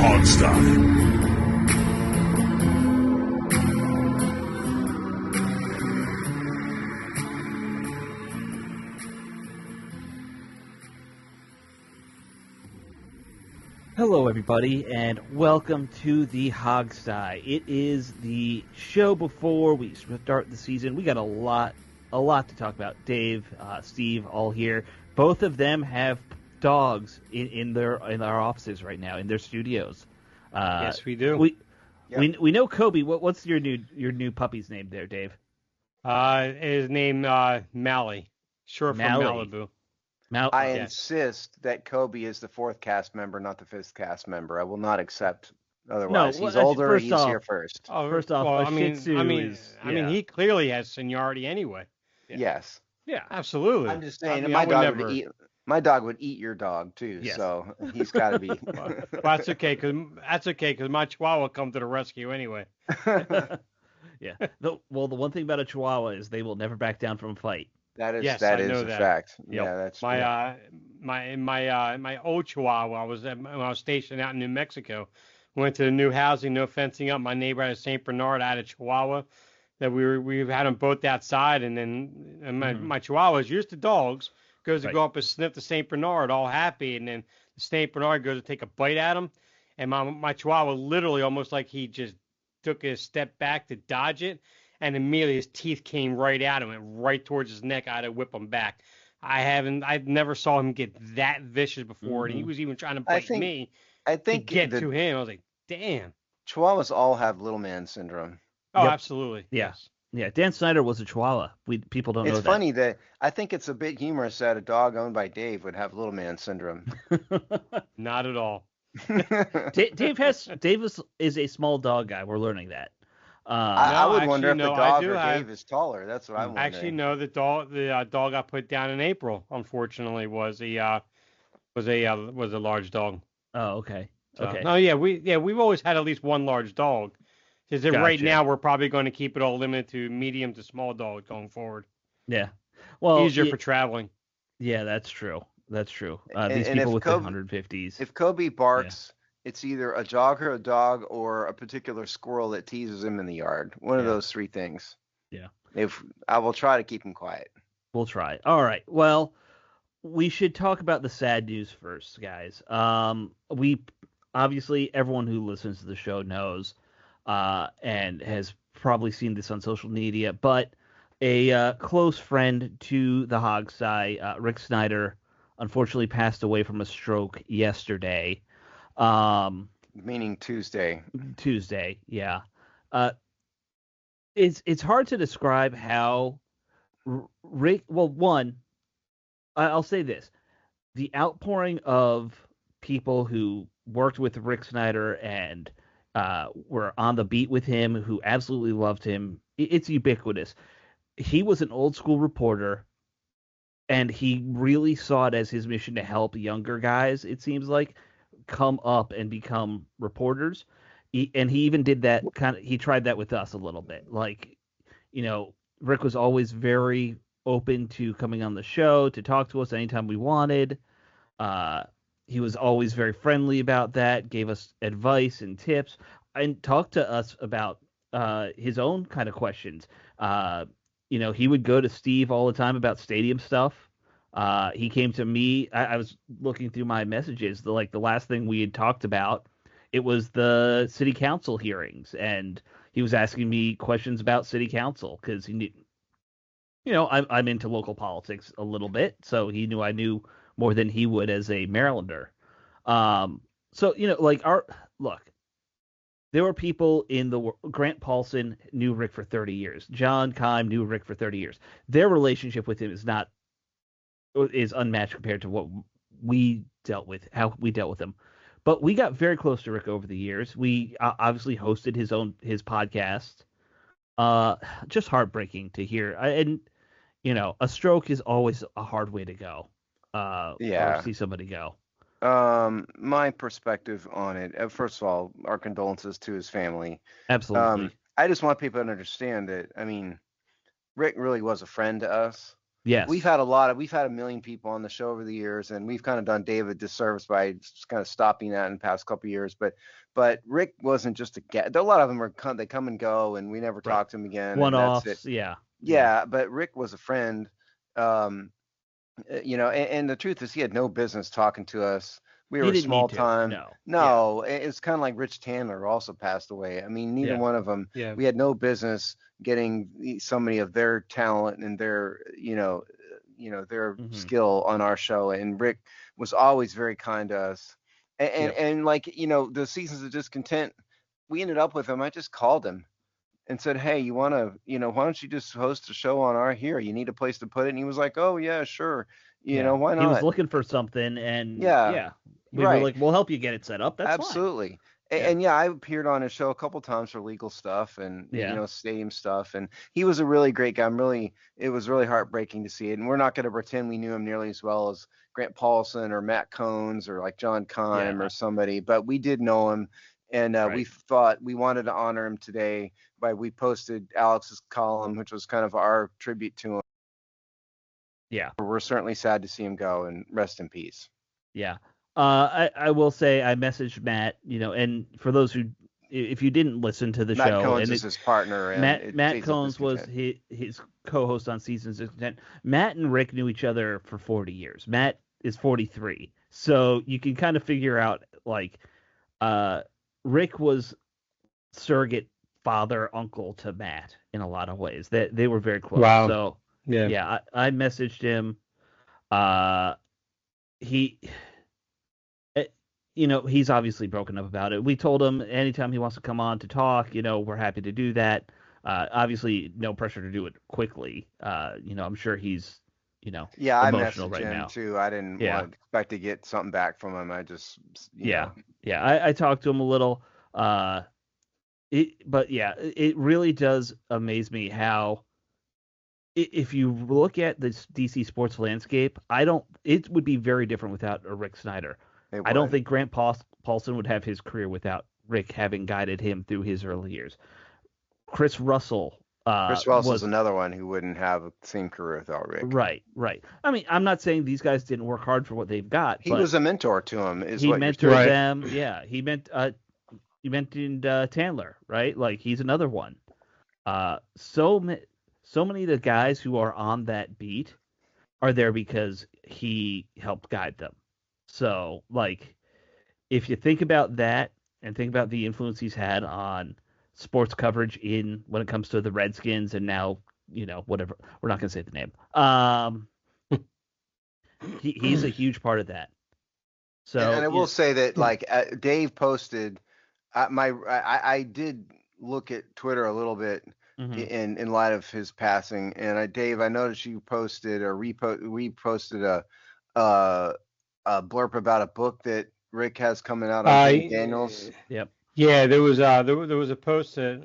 Hogstye. Hello, everybody, and welcome to the Hogstye. It is the show before we start the season. We got a lot to talk about. Dave, Steve, all here. Both of them have dogs in our offices right now, in their studios. Yes, we do. We know Kobe. What's your new puppy's name there, Dave? His name Mally, short for Malibu. I insist that Kobe is the fourth cast member, not the fifth cast member. I will not accept otherwise. He's older. He's here first. Oh, first off, well, Shih Tzu I mean, he clearly has seniority anyway. Yeah. Yes. Yeah, absolutely. I'm just saying, my dog would eat your dog too. Yes. So he's got to be. Well, that's okay, because my Chihuahua will come to the rescue anyway. Yeah. The one thing about a Chihuahua is they will never back down from a fight. That is a fact. Yep. Yeah, that's my old Chihuahua. When I was stationed out in New Mexico. Went to the new housing, no fencing up. My neighbor had a Saint Bernard. I had a Chihuahua. That we've had them both outside, and then my Chihuahua's used to dogs. Goes to go up and sniff the Saint Bernard, all happy, and then the Saint Bernard goes to take a bite at him, and my Chihuahua literally almost like he just took a step back to dodge it. And immediately his teeth came right out and went right towards his neck. I had to whip him back. I've never saw him get that vicious before. And he was even trying to bite me. I think to get to him. I was like, damn. Chihuahuas all have little man syndrome. Oh, absolutely. Yeah. Yes. Yeah. Dan Snyder was a Chihuahua. People don't know that. It's funny that I think it's a bit humorous that a dog owned by Dave would have little man syndrome. Not at all. Dave is a small dog guy. We're learning that. I would wonder if the dog or Dave is taller. That's what I'm wondering. Actually, no. The dog I put down in April, unfortunately, was a large dog. Oh, okay. So, okay. No, we've always had at least one large dog. Because right now we're probably going to keep it all limited to medium to small dogs going forward. Yeah. Well, easier for traveling. Yeah, that's true. That's true. These people with the 150s. If Kobe barks. Yeah. It's either a jogger, a dog, or a particular squirrel that teases him in the yard. One of those three things. Yeah. If I will try to keep him quiet. We'll try. All right. Well, we should talk about the sad news first, guys. We obviously everyone who listens to the show knows, and has probably seen this on social media. But a close friend to the Hogstye, Rick Snyder, unfortunately passed away from a stroke yesterday. Meaning Tuesday. Tuesday, yeah. It's hard to describe how Rick. Well, one, I'll say this: the outpouring of people who worked with Rick Snyder and were on the beat with him, who absolutely loved him. It's ubiquitous. He was an old school reporter, and he really saw it as his mission to help younger guys. It seems like. Come up and become reporters, and he even did that he tried that with us a little bit. Like, Rick was always very open to coming on the show to talk to us anytime we wanted. He was always very friendly about that, gave us advice and tips, and talked to us about his own kind of questions. He would go to Steve all the time about stadium stuff. He came to me. I was looking through my messages. The last thing we had talked about, it was the city council hearings, and he was asking me questions about city council because he knew, I'm into local politics a little bit, so he knew I knew more than he would as a Marylander. There were people in the Grant Paulson knew Rick for 30 years. John Keim knew Rick for 30 years. Their relationship with him is unmatched compared to what we dealt with, how we dealt with him. But we got very close to Rick over the years. We obviously hosted his podcast. Just heartbreaking to hear. A stroke is always a hard way to go. Or see somebody go. My perspective on it, first of all, our condolences to his family. Absolutely. I just want people to understand that, Rick really was a friend to us. Yes. We've had a million people on the show over the years, and we've kind of done David disservice by just kind of stopping that in the past couple of years. But Rick wasn't just a guest. A lot of them they come and go, and we never talk to him again. One-offs, yeah. But Rick was a friend, and the truth is he had no business talking to us. We were small time. No, it's kind of like Rich Tandler, who also passed away. I mean, neither one of them. Yeah. We had no business getting somebody of their talent and their their skill on our show. And Rick was always very kind to us. And the Seasons of Discontent, we ended up with him. I just called him and said, hey, you want to, why don't you just host a show on our here? You need a place to put it. And he was like, oh yeah, sure. Why not? He was looking for something, and we were like, we'll help you get it set up. That's absolutely. And I appeared on his show a couple times for legal stuff and stadium stuff. And he was a really great guy. It was really heartbreaking to see it. And we're not going to pretend we knew him nearly as well as Grant Paulson or Matt Cones or like John Kime or somebody, but we did know him. And we thought we wanted to honor him today we posted Alex's column, which was kind of our tribute to him. Yeah. We're certainly sad to see him go, and rest in peace. Yeah. I will say I messaged Matt, and for those who, if you didn't listen to the show. Matt Cones is his partner. Matt Cones was his co-host on Seasons of Discontent. Matt and Rick knew each other for 40 years. Matt is 43. So you can kind of figure out, Rick was surrogate father, uncle to Matt in a lot of ways. They were very close. Wow. So yeah, I messaged him. He's obviously broken up about it. We told him anytime he wants to come on to talk, we're happy to do that. Obviously no pressure to do it quickly. I'm sure he's, I emotional messaged right him now too. I didn't expect to get something back from him. I just, I talked to him a little, it really does amaze me how, if you look at this DC sports landscape, it would be very different without a Rick Snyder. I don't think Grant Paulson would have his career without Rick having guided him through his early years. Chris Russell was another one who wouldn't have the same career without Rick. Right. I mean, I'm not saying these guys didn't work hard for what they've got. He was a mentor to him. He mentored them. Yeah, he you mentioned Tandler, right? Like, he's another one. So many of the guys who are on that beat are there because he helped guide them. So, if you think about that and think about the influence he's had on sports coverage when it comes to the Redskins and now, whatever, we're not going to say the name. He's a huge part of that. So, and I will say that, Dave posted, I did look at Twitter a little bit in light of his passing, and Dave, I noticed you posted or reposted a blurb about a book that Rick has coming out on Daniels. Yep. Yeah, there was a post I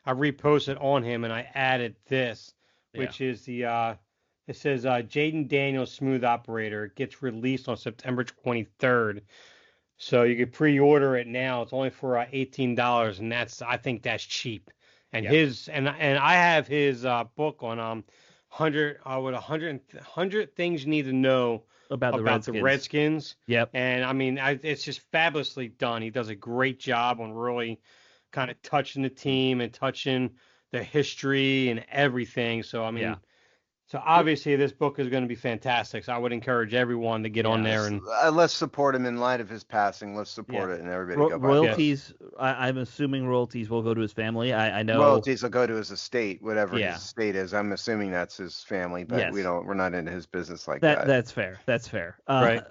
reposted on him, and I added this, which is it says Jaden Daniels Smooth Operator gets released on September 23rd. So you could pre-order it now. It's only for $18, and I think that's cheap. And I have his book on 100 things you need to know about the Redskins. Yep. And I mean, it's just fabulously done. He does a great job on really kind of touching the team and touching the history and everything. So I mean, so obviously this book is going to be fantastic. So I would encourage everyone to get on there and let's support him in light of his passing. Let's support it, and everybody go buy royalties. I'm assuming royalties will go to his family. I know royalties will go to his estate, whatever his estate is. I'm assuming that's his family, but we're not into his business like that. That's fair. That's fair. Right.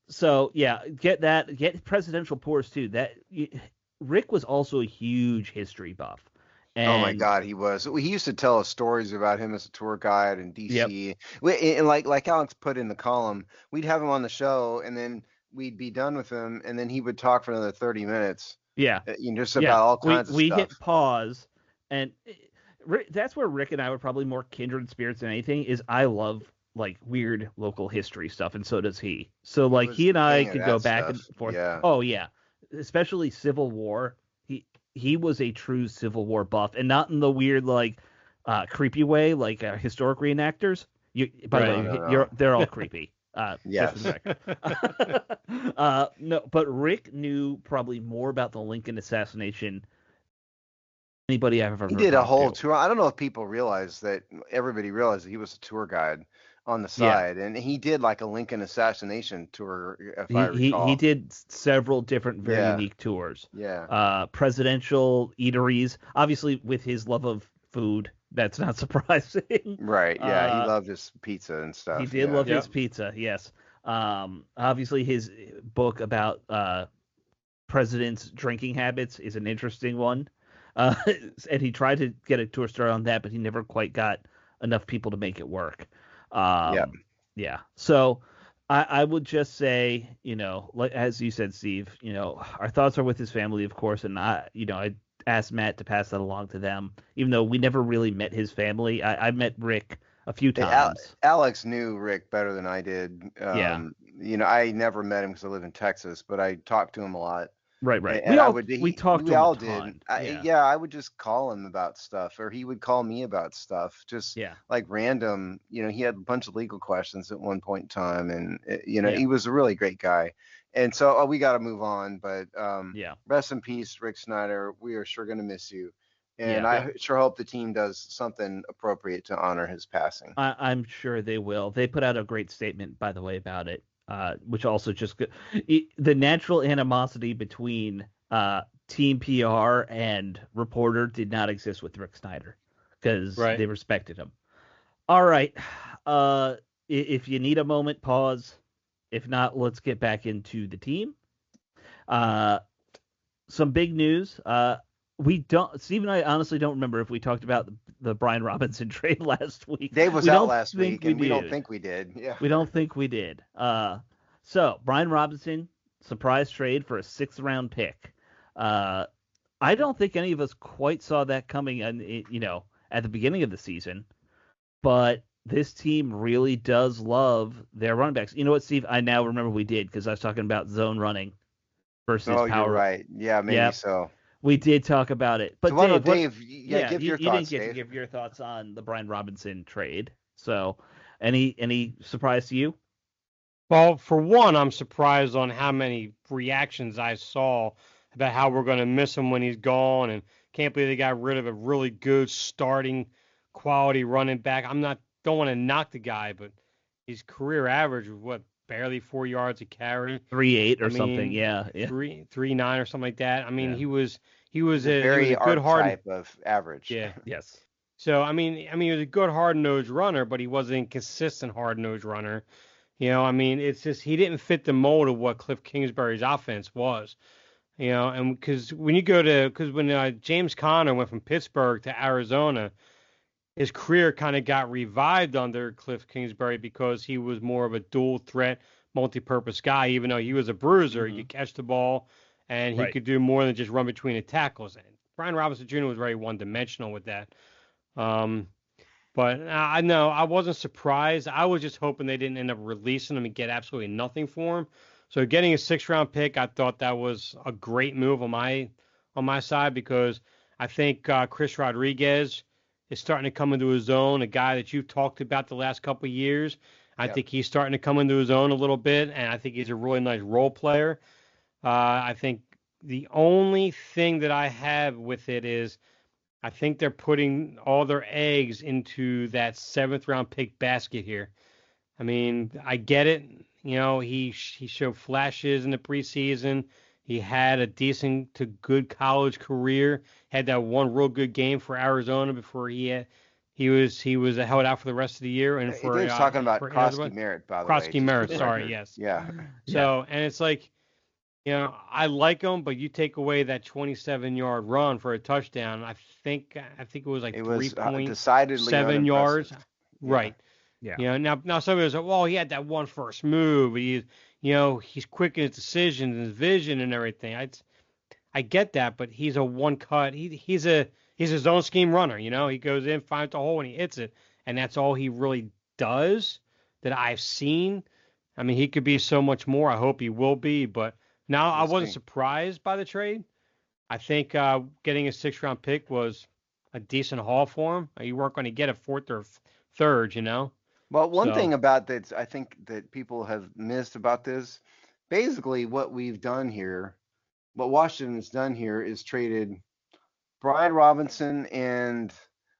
So get Presidential Pours too. Rick was also a huge history buff. And, oh my God, he was. He used to tell us stories about him as a tour guide in DC. And like Alex put in the column, we'd have him on the show, and then we'd be done with him, and then he would talk for another 30 minutes. Yeah, just about all kinds of stuff. We hit pause, and that's where Rick and I were probably more kindred spirits than anything. Is I love weird local history stuff, and so does he. So he and I could go back and forth. Yeah. Oh yeah, especially Civil War. He was a true Civil War buff, and not in the weird creepy way, like historic reenactors. By the way, they're all creepy. Yes. Just for the record. No, but Rick knew probably more about the Lincoln assassination than anybody I've ever. He did a whole tour. I don't know if people realize that. Everybody realized that he was a tour guide on the side, and he did like a Lincoln assassination tour. If I recall, he did several different very unique tours. Yeah. Presidential eateries, obviously with his love of food. That's not surprising. Right. Yeah. He loved his pizza and stuff. He did love his pizza. Yes. Obviously his book about presidents' drinking habits is an interesting one. And he tried to get a tour started on that, but he never quite got enough people to make it work. Yeah. So I would just say, like, as you said, Steve, our thoughts are with his family, of course. And I asked Matt to pass that along to them, even though we never really met his family. I met Rick a few times. Alex knew Rick better than I did. I never met him because I live in Texas, but I talked to him a lot. Right. And we talked to him a ton. I would just call him about stuff, or he would call me about stuff, just like random. He had a bunch of legal questions at one point in time, and he was a really great guy. And so we got to move on, but rest in peace, Rick Snyder. We are sure going to miss you. And I sure hope the team does something appropriate to honor his passing. I'm sure they will. They put out a great statement, by the way, about it, which also just the natural animosity between team PR and reporter did not exist with Rick Snyder because they respected him. All right. If you need a moment, pause. If not, let's get back into the team. Some big news. Steve and I honestly don't remember if we talked about the Brian Robinson trade last week. Dave was out last week, and we don't think we did. Yeah. We don't think we did. So Brian Robinson, surprise trade for a 6th round pick. I don't think any of us quite saw that coming, at the beginning of the season, but this team really does love their running backs. You know what, Steve? I now remember we did because I was talking about zone running versus power. You're right. Yeah, maybe so. We did talk about it. But so Dave, give your thoughts. You didn't get to give your thoughts on the Brian Robinson trade. So, any surprise to you? Well, for one, I'm surprised on how many reactions I saw about how we're going to miss him when he's gone, and can't believe they got rid of a really good starting quality running back. Don't want to knock the guy, but his career average was barely 4 yards a carry, 3.8 or something, yeah, 3.9 or something like that. I mean, he was a very good type of average. Yeah, yes. So I mean, he was a good hard-nosed runner, but he wasn't a consistent hard-nosed runner. It's just he didn't fit the mold of what Cliff Kingsbury's offense was. And because when James Conner went from Pittsburgh to Arizona, his career kind of got revived under Cliff Kingsbury because he was more of a dual threat, multi-purpose guy. Even though he was a bruiser, he could catch the ball, and he could do more than just run between the tackles. And Brian Robinson Jr. was very one-dimensional with that. But I know I wasn't surprised. I was just hoping they didn't end up releasing him and get absolutely nothing for him. So getting a 6th-round pick, I thought that was a great move on my side because I think Chris Rodriguez is starting to come into his own, a guy that you've talked about the last couple of years. I think he's starting to come into his own a little bit, and I think he's a really nice role player. I think the only thing that I have with it is I think they're putting all their eggs into that 7th-round pick basket here. I mean, I get it. He showed flashes in the preseason. He had a decent to good college career. Had that one real good game for Arizona before he was held out for the rest of the year. And he was talking about Krosky Merritt, by the way. Krosky Merritt, sorry, yes. Yeah. So, and it's like, I like him, but you take away that 27-yard run for a touchdown. I think it was like 3.7 yards. Right. Yeah. Now somebody was like, well, he had that one first move. He's quick in his decisions and his vision and everything. I get that, but he's a one cut. He's his own scheme runner. He goes in, finds the hole, and he hits it, and that's all he really does that I've seen. I mean, he could be so much more. I hope he will be, but now I wasn't surprised by the trade. I think getting a 6th-round pick was a decent haul for him. You weren't going to get a fourth or third, you know. Well, one thing about that I think that people have missed about this, basically what we've done here, what Washington has done here is traded Brian Robinson and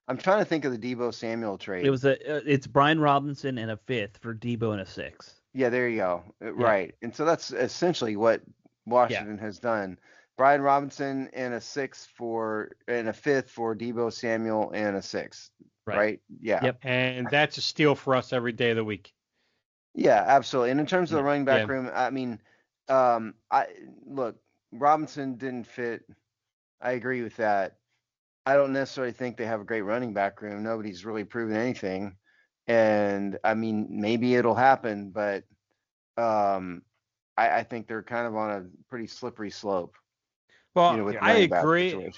I'm trying to think of the Deebo Samuel trade. It's Brian Robinson and a fifth for Deebo and a sixth. Yeah, there you go. Right. And so that's essentially what Washington has done. Brian Robinson and a fifth for Deebo Samuel and a sixth. Right. Yeah. Yep. And that's a steal for us every day of the week. Yeah, absolutely. And in terms of the running back room, I mean, look, Robinson didn't fit. I agree with that. I don't necessarily think they have a great running back room. Nobody's really proven anything. And I mean, maybe it'll happen, but I think they're kind of on a pretty slippery slope. Well, I agree.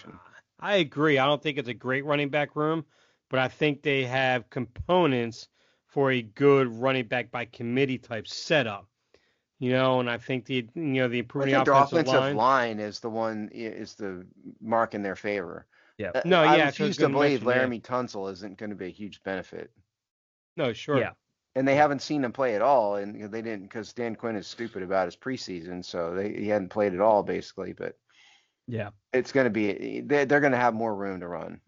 I agree. I don't think it's a great running back room, but I think they have components for a good running back by committee type setup. And I think the improving offensive line is the mark in their favor. Yeah. I refuse to believe Laramie Tunsil isn't going to be a huge benefit. No, sure. Yeah. And they haven't seen him play at all, and they didn't because Dan Quinn is stupid about his preseason, so he hadn't played at all basically. But yeah, it's going to be they're going to have more room to run.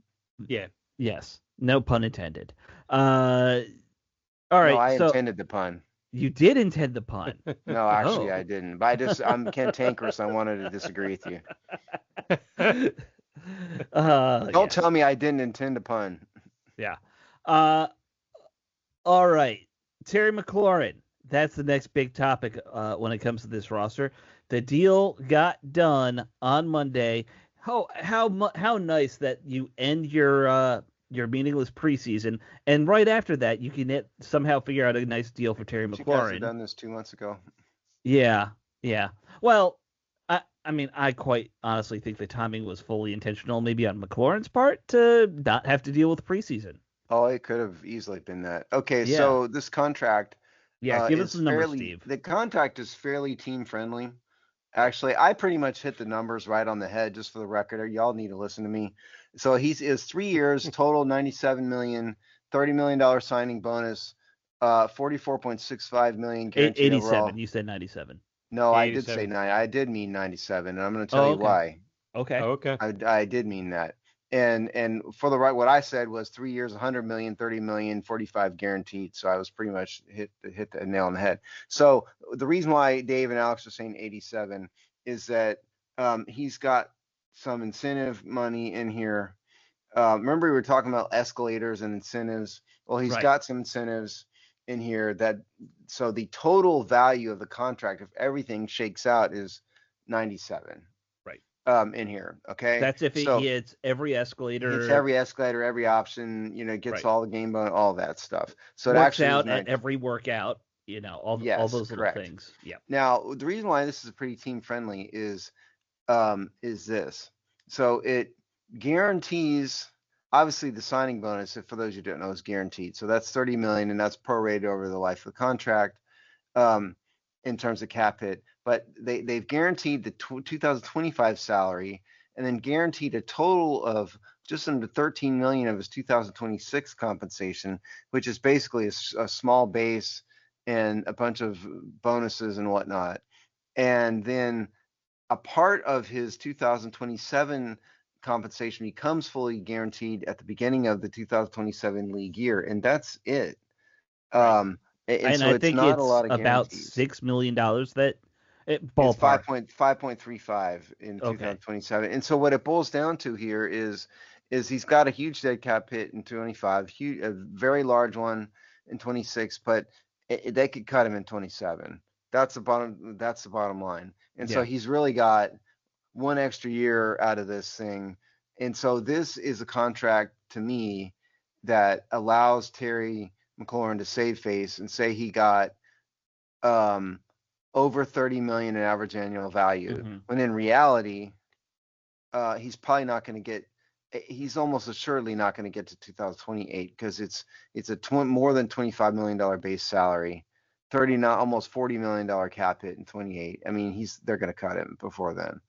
Yeah. Yes. No pun intended. All right. No, I intended the pun. You did intend the pun. No, actually, I didn't. But I'm cantankerous. I wanted to disagree with you. Don't tell me I didn't intend a pun. Yeah. All right. Terry McLaurin. That's the next big topic when it comes to this roster. The deal got done on Monday. How nice that you end your meaningless preseason, and right after that you can somehow figure out a nice deal for Terry McLaurin. You guys have done this 2 months ago. Yeah. Well, I mean, I quite honestly think the timing was fully intentional, maybe on McLaurin's part, to not have to deal with the preseason. Oh, it could have easily been that. Okay, so this contract. Yeah, give us the numbers, Steve. The contract is fairly team friendly. Actually, I pretty much hit the numbers right on the head, just for the record. Y'all need to listen to me. So is 3 years, total $97 million, $30 million signing bonus, $44.65 million guaranteed 87. Overall. You said 97. No, 87. I did say 9. I did mean 97, and I'm going to tell you why. Okay. I did mean that. And for the right, what I said was 3 years, $100 million, $30 million, 45 guaranteed. So I was pretty much hit the nail on the head. So the reason why Dave and Alex are saying 87 is that he's got some incentive money in here. Remember we were talking about escalators and incentives. Well, he's got some incentives in here so the total value of the contract, if everything shakes out, is 97. In here, okay. That's if he hits every escalator. Hits every escalator, every option. Gets all the game bonus, all that stuff. So it works actually out at every workout. All those little things. Yeah. Now the reason why this is pretty team friendly is this. So it guarantees, obviously, the signing bonus. For those who don't know, is guaranteed. So that's $30 million, and that's prorated over the life of the contract. In terms of cap hit, but they've guaranteed the 2025 salary, and then guaranteed a total of just under $13 million of his 2026 compensation, which is basically a small base and a bunch of bonuses and whatnot. And then a part of his 2027 compensation becomes fully guaranteed at the beginning of the 2027 league year, and that's it. And so I think it's about $6 million that ballpark. It's 5.35 in 2027. And so what it boils down to here is he's got a huge dead cap hit in 25, a very large one in 26, but they could cut him in 27. That's the bottom line. And so he's really got one extra year out of this thing. And so this is a contract to me that allows Terry McLaurin to save face and say he got over $30 million in average annual value, when in reality he's probably not going to get. He's almost assuredly not going to get to 2028 because it's more than $25 million base salary, almost $40 million cap hit in 28. I mean, they're going to cut him before then.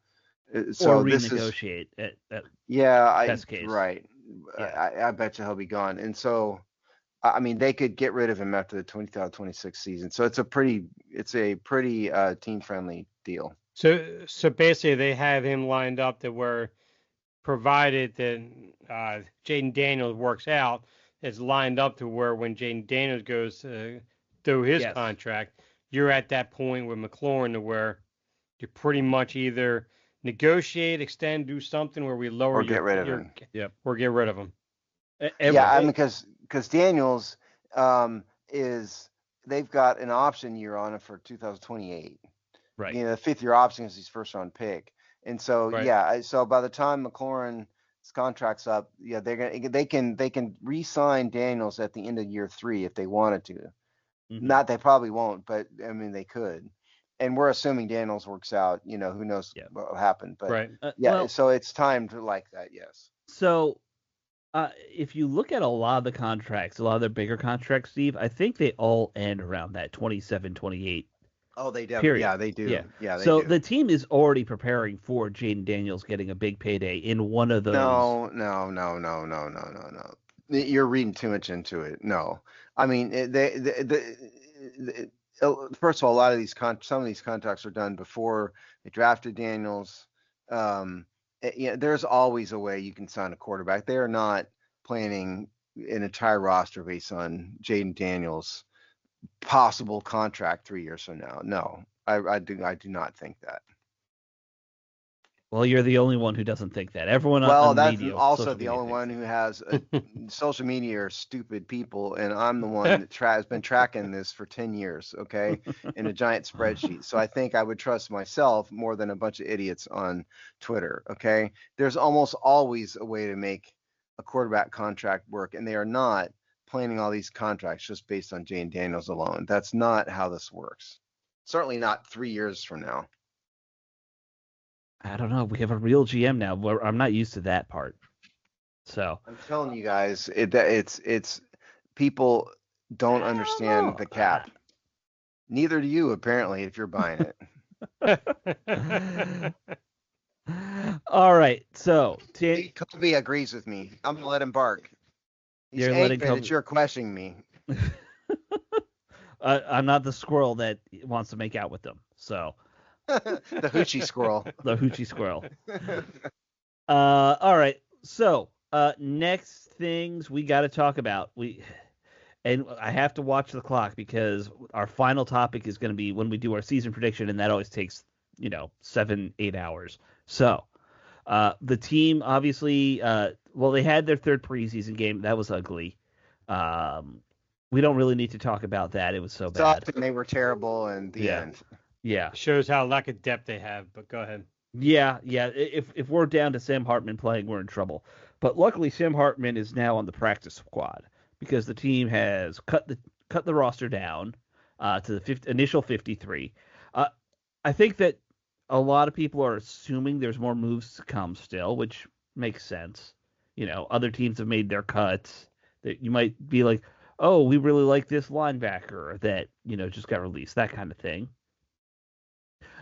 So or renegotiate. Best case. Right. I bet you he'll be gone. And so, I mean, they could get rid of him after the 2026 season. So it's a pretty team friendly deal. So basically, they have him lined up that where, provided that Jaden Daniels works out, it's lined up to where when Jaden Daniels goes through his contract, you're at that point with McLaurin to where you pretty much either negotiate, extend, do something where we lower or get rid of him. Or get rid of him. Yeah, I mean, because Daniels is they've got an option year on it for 2028. Right. You know, the 5th-year option is his first-round pick, and so so by the time McLaurin's contract's up, they can re-sign Daniels at the end of year 3 if they wanted to. Mm-hmm. Not they probably won't, but I mean they could. And we're assuming Daniels works out. You know, who knows what will happen, but right. So it's timed like that. Yes. So. If you look at a lot of the contracts, a lot of their bigger contracts, Steve, I think they all end around that 27, 28. Oh, they definitely. Period. Yeah, they do. Yeah, they so do. The team is already preparing for Jaden Daniels getting a big payday in one of those. No. You're reading too much into it. No, I mean first of all, a lot of these some of these contracts are done before they drafted Daniels. There's always a way you can sign a quarterback. They are not planning an entire roster based on Jaden Daniels' possible contract 3 years from now. No, I do not think that. Well, you're the only one who doesn't think that. Everyone on that's media, also the only one who has social media are stupid people, and I'm the one that has been tracking this for 10 years, okay, in a giant spreadsheet. So I think I would trust myself more than a bunch of idiots on Twitter, okay? There's almost always a way to make a quarterback contract work, and they are not planning all these contracts just based on Jaden Daniels alone. That's not how this works. Certainly not 3 years from now. I don't know. We have a real GM now. I'm not used to that part. So I'm telling you guys, it's people don't understand the cap. Neither do you, apparently, if you're buying it. All right. So Kobe agrees with me. I'm gonna let him bark. He's angry that you're questioning me. I'm not the squirrel that wants to make out with them. So. The hoochie squirrel. The hoochie squirrel. All right. So next things we got to talk about. And I have to watch the clock because our final topic is going to be when we do our season prediction, and that always takes 7-8 hours. So the team obviously, they had their third preseason game. That was ugly. We don't really need to talk about that. It was so bad. And they were terrible in the end. Yeah. Shows how lack of depth they have, but go ahead. Yeah. If we're down to Sam Hartman playing, we're in trouble. But luckily, Sam Hartman is now on the practice squad because the team has cut the roster down to the initial 53. I think that a lot of people are assuming there's more moves to come still, which makes sense. Other teams have made their cuts. That you might be like, oh, we really like this linebacker that just got released, that kind of thing.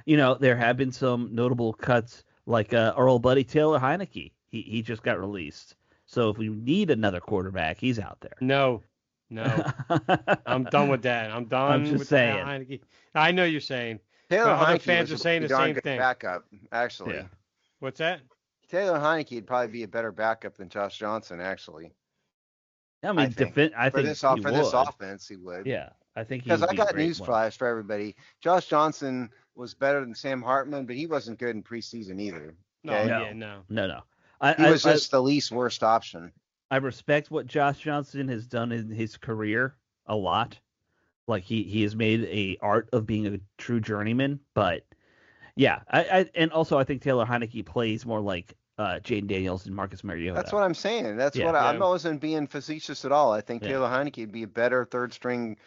There have been some notable cuts, like our old buddy Taylor Heinicke. He just got released. So if we need another quarterback, he's out there. No. I'm done with that. I'm done with saying. Heinicke. I know you're saying. Taylor Heinicke fans are saying the same thing. Backup, actually. Yeah. What's that? Taylor Heinicke would probably be a better backup than Josh Johnson, actually. I mean, for this offense, he would. Yeah, I think he. Because I got newsflash for everybody. Josh Johnson was better than Sam Hartman, but he wasn't good in preseason either. Okay? No. He was just the least worst option. I respect what Josh Johnson has done in his career a lot. Like he has made a art of being a true journeyman. But yeah, and also I think Taylor Heinicke plays more like Jaden Daniels and Marcus Mariota. That's what I'm saying. That's what I wasn't being facetious at all. I think Taylor Heinicke would be a better third string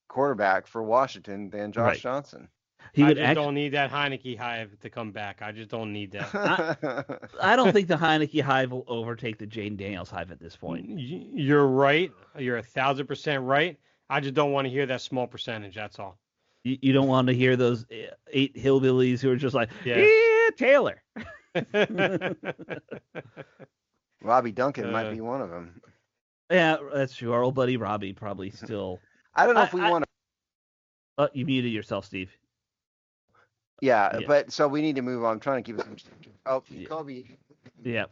quarterback for Washington than Josh Johnson. I don't need that Heinicke hive to come back. I just don't need that. I don't think the Heinicke hive will overtake the Jaden Daniels hive at this point. You're right. You're 1,000% right. I just don't want to hear that small percentage. That's all. You don't want to hear those 8 hillbillies who are just like, Taylor. Robbie Duncan might be one of them. Yeah, that's true. Our old buddy Robbie probably still. I don't know if we want to. You muted yourself, Steve. Yeah, but so we need to move on. I'm trying to keep it. Oh, Kobe. Yeah.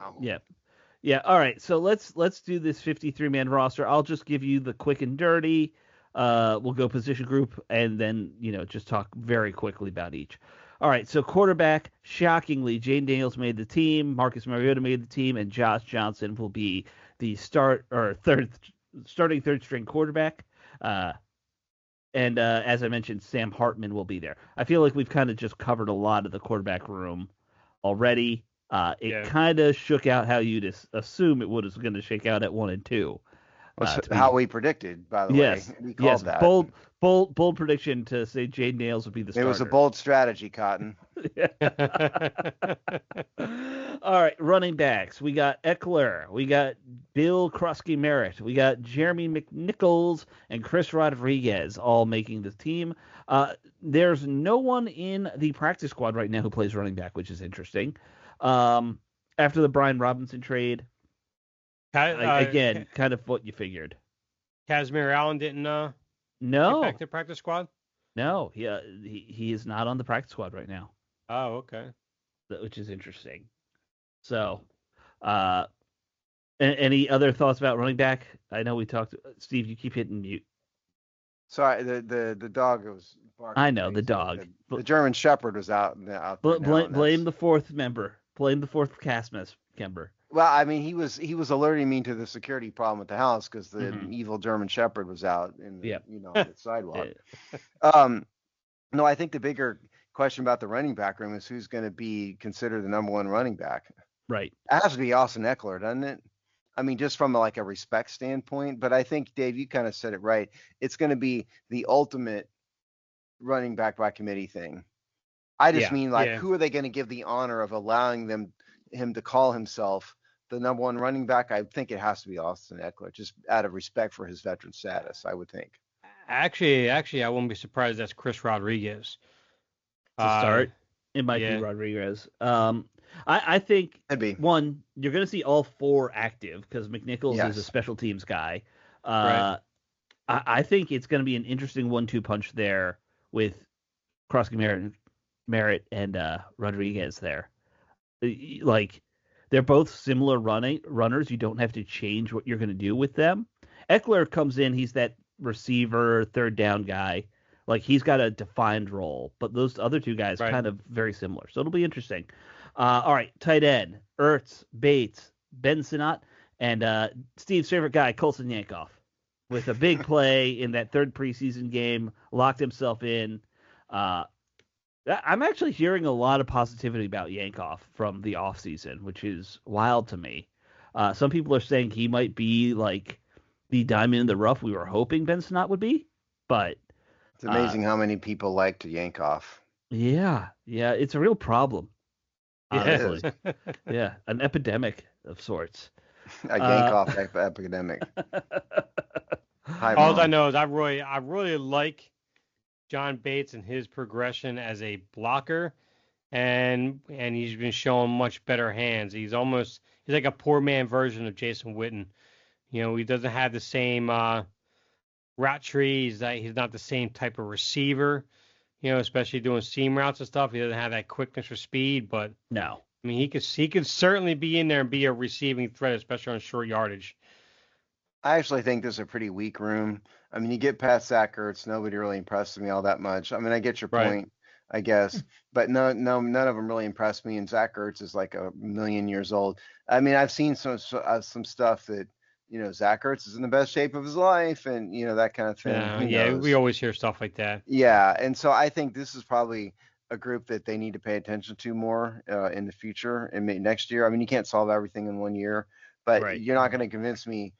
All right, so let's do this 53-man roster. I'll just give you the quick and dirty. We'll go position group and then just talk very quickly about each. All right, so quarterback, shockingly, Jayden Daniels made the team, Marcus Mariota made the team, and Josh Johnson will be the starting third string quarterback. And as I mentioned, Sam Hartman will be there. I feel like we've kind of just covered a lot of the quarterback room already. It kind of shook out how you'd assume it was going to shake out at 1 and 2. How we predicted, by the way. We called that. Bold prediction to say Jayden Daniels would be the starter. It was a bold strategy, Cotton. All right, running backs. We got Ekeler. We got Bill Krusky-Merritt. We got Jeremy McNichols and Chris Rodriguez all making the team. There's no one in the practice squad right now who plays running back, which is interesting. After the Brian Robinson trade, again, kind of what you figured. Kazmir Allen didn't get back to practice squad? No, he is not on the practice squad right now. Oh, okay. Which is interesting. So, any other thoughts about running back? I know we talked. Steve, you keep hitting mute. Sorry, the dog was barking. I know the dog. The German Shepherd was out. Blame the fourth member. Blame the fourth cast member. Well, I mean, he was alerting me to the security problem at the house because the evil German Shepherd was out in the the sidewalk. No, I think the bigger question about the running back room is who's going to be considered the number one running back. Right. It has to be Austin Ekeler, doesn't it? I mean, just from a respect standpoint. But I think, Dave, you kind of said it right. It's going to be the ultimate running back by committee thing. I just mean who are they going to give the honor of allowing him to call himself the number one running back? I think it has to be Austin Ekeler, just out of respect for his veteran status, I would think. Actually, I wouldn't be surprised that's Chris Rodriguez. To start, it might be Rodriguez. I think, one, you're going to see all four active because McNichols is a special teams guy. Right. I think it's going to be an interesting 1-2 punch there with Krusky-Merritt and Rodriguez there. They're both similar runners. You don't have to change what you're going to do with them. Ekeler comes in. He's that receiver, third down guy. He's got a defined role. But those other two guys kind of very similar. So it'll be interesting. All right, tight end. Ertz, Bates, Ben Sinnott, and Steve's favorite guy, Colson Yankoff, with a big play in that third preseason game, locked himself in. I'm actually hearing a lot of positivity about Yankoff from the offseason, which is wild to me. Some people are saying he might be the diamond in the rough we were hoping Ben Sinnott would be, but it's amazing how many people liked Yankoff. Yeah, it's a real problem. Honestly. Yeah, an epidemic of sorts. A Yankoff epidemic. All I know is I really like John Bates and his progression as a blocker, and he's been showing much better hands. He's like a poor man version of Jason Witten. He doesn't have the same route tree. He's not the same type of receiver. Especially doing seam routes and stuff. He doesn't have that quickness or speed, but no. I mean, he could certainly be in there and be a receiving threat, especially on short yardage. I actually think this is a pretty weak room. I mean, you get past Zach Ertz, nobody really impressed me all that much. I mean, I get your point, I guess, but none of them really impressed me. And Zach Ertz is like a million years old. I mean, I've seen some stuff that Zach Ertz is in the best shape of his life, and that kind of thing. Yeah, we always hear stuff like that. Yeah, and so I think this is probably a group that they need to pay attention to more in the future and next year. I mean, you can't solve everything in 1 year, but you're not going to convince me,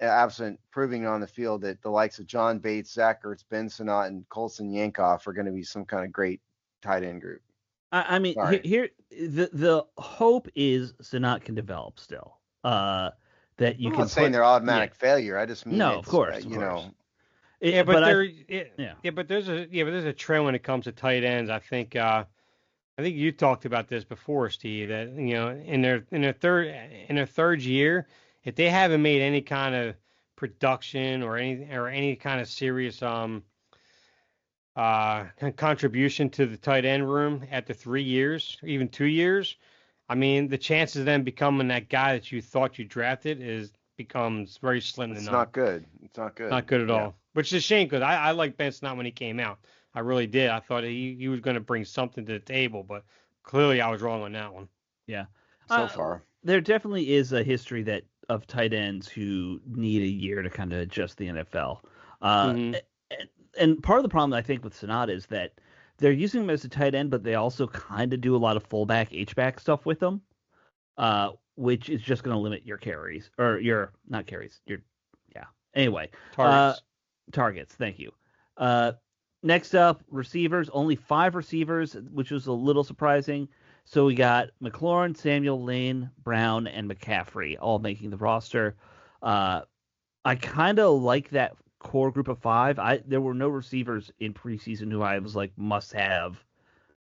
absent proving on the field, that the likes of John Bates, Zach Ertz, Ben Sinnott, and Colson Yankoff are going to be some kind of great tight end group. I mean, here the hope is Sinnott can develop still. That you I'm can not saying they're automatic failure. I just mean of course. But there's a trend when it comes to tight ends. I think I think you talked about this before, Steve, that in their third year, if they haven't made any kind of production or any kind of serious contribution to the tight end room after 3 years, or even 2 years, I mean, the chances of them becoming that guy that you thought you drafted becomes very slim to none. It's not good. It's not good. Not good at all. Which is a shame because I liked Ben Snott when he came out. I really did. I thought he was going to bring something to the table, but clearly I was wrong on that one. Yeah. So far. There definitely is a history of tight ends who need a year to kind of adjust the NFL. And part of the problem I think with Snott is that they're using him as a tight end, but they also kind of do a lot of fullback, H-back stuff with him, which is just going to limit your carries or not carries. Anyway, targets. Thank you. Next up, receivers. Only 5 receivers, which was a little surprising. So we got McLaurin, Samuel, Lane, Brown, and McCaffrey all making the roster. I kind of like that core group of 5. There were no receivers in preseason who I was like must have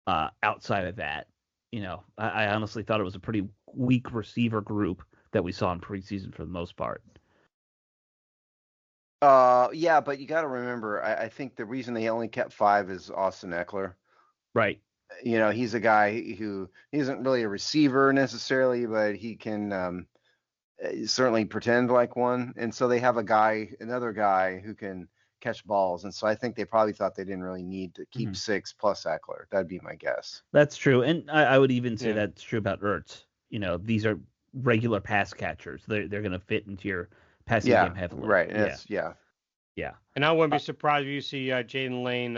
outside of that. I honestly thought it was a pretty weak receiver group that we saw in preseason for the most part. Yeah, but you got to remember, I think the reason they only kept 5 is Austin Eckler. Right. He's a guy who isn't really a receiver necessarily, but he can certainly pretend like one. And so they have another guy who can catch balls. And so I think they probably thought they didn't really need to keep 6 plus Eckler. That'd be my guess. That's true. And I would even say that's true about Ertz. These are regular pass catchers. They're going to fit into your passing game heavily. Right. Yeah. And I wouldn't be surprised if you see Jaden Lane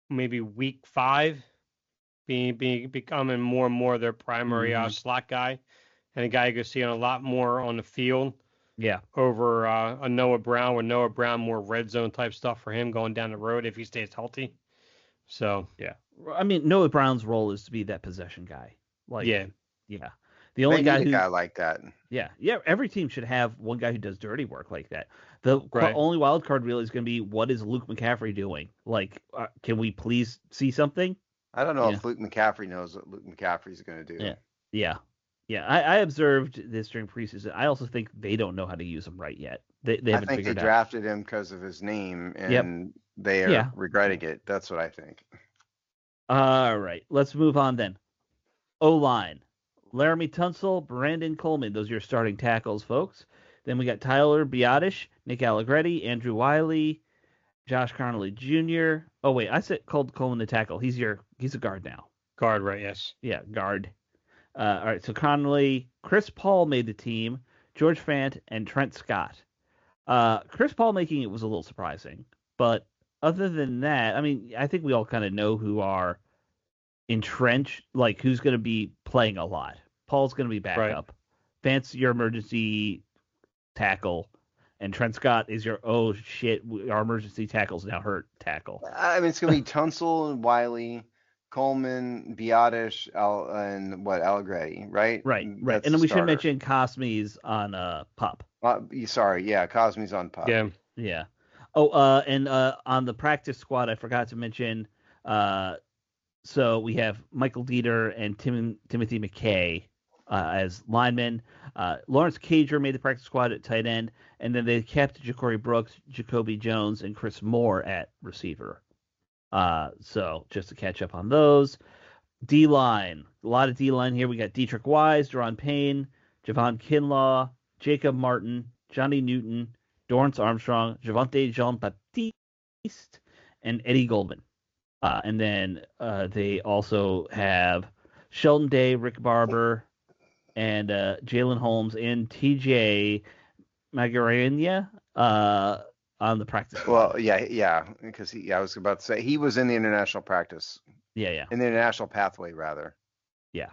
maybe week 5 becoming more and more their primary slot guy, and a guy you can see on a lot more on the field. Yeah. Over a Noah Brown, with Noah Brown more red zone type stuff for him going down the road if he stays healthy. So yeah, I mean Noah Brown's role is to be that possession guy. The only guy like that. Yeah. Every team should have one guy who does dirty work like that. The only wild card really is going to be what is Luke McCaffrey doing? Like, can we please see something? I don't know if Luke McCaffrey knows what Luke McCaffrey's going to do. Yeah. I observed this during preseason. I also think they don't know how to use him right yet. They haven't figured it out. I think they drafted him because of his name, and they are regretting it. That's what I think. All right, let's move on then. O-line. Laramie Tunsil, Brandon Coleman. Those are your starting tackles, folks. Then we got Tyler Biadasz, Nick Allegretti, Andrew Wiley, Josh Connolly Jr. Oh, wait, I called Coleman the tackle. He's a guard now. Guard, right, yes. Yeah, guard. All right, so Connolly, Chris Paul made the team, George Fant, and Trent Scott. Chris Paul making it was a little surprising, but other than that, I mean, I think we all kind of know who are entrenched, like who's going to be playing a lot. Paul's going to be backup. Fant's your emergency tackle, and Trent Scott is your our emergency tackle's now hurt tackle. I mean, it's going to be Tunsil and Wiley, Coleman, Biadasz, Allegretti, right? Right. And then we should mention Cosme's on PUP. Cosme's on PUP. Yeah. Oh, and on the practice squad, I forgot to mention. So we have Michael Dieter and Timothy McKay as linemen. Lawrence Cager made the practice squad at tight end, and then they kept Ja'Cory Brooks, Jacoby Jones, and Chris Moore at receiver. So just to catch up on those. D-line. A lot of D-line here. We got Dietrich Wise, Daron Payne, Javon Kinlaw, Jacob Martin, Johnny Newton, Dorrance Armstrong, Javonte Jean-Baptiste, and Eddie Goldman. And then they also have Sheldon Day, Rick Barber, and Jalen Holmes and TJ Magarania on the practice squad. Well, because I was about to say he was in the international practice. Yeah. In the international pathway, rather. Yeah.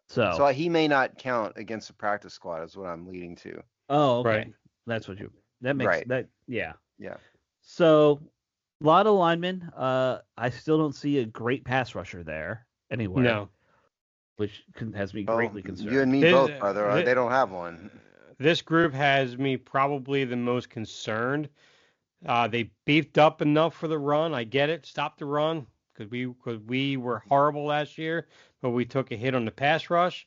So he may not count against the practice squad, is what I'm leading to. Oh, okay. Right. That makes that. Yeah. Yeah. So a lot of linemen. I still don't see a great pass rusher there anywhere. No. Which has me greatly concerned. You and me both, brother. They don't have one. This group has me probably the most concerned. They beefed up enough for the run. I get it. Stop the run. because we were horrible last year, but we took a hit on the pass rush.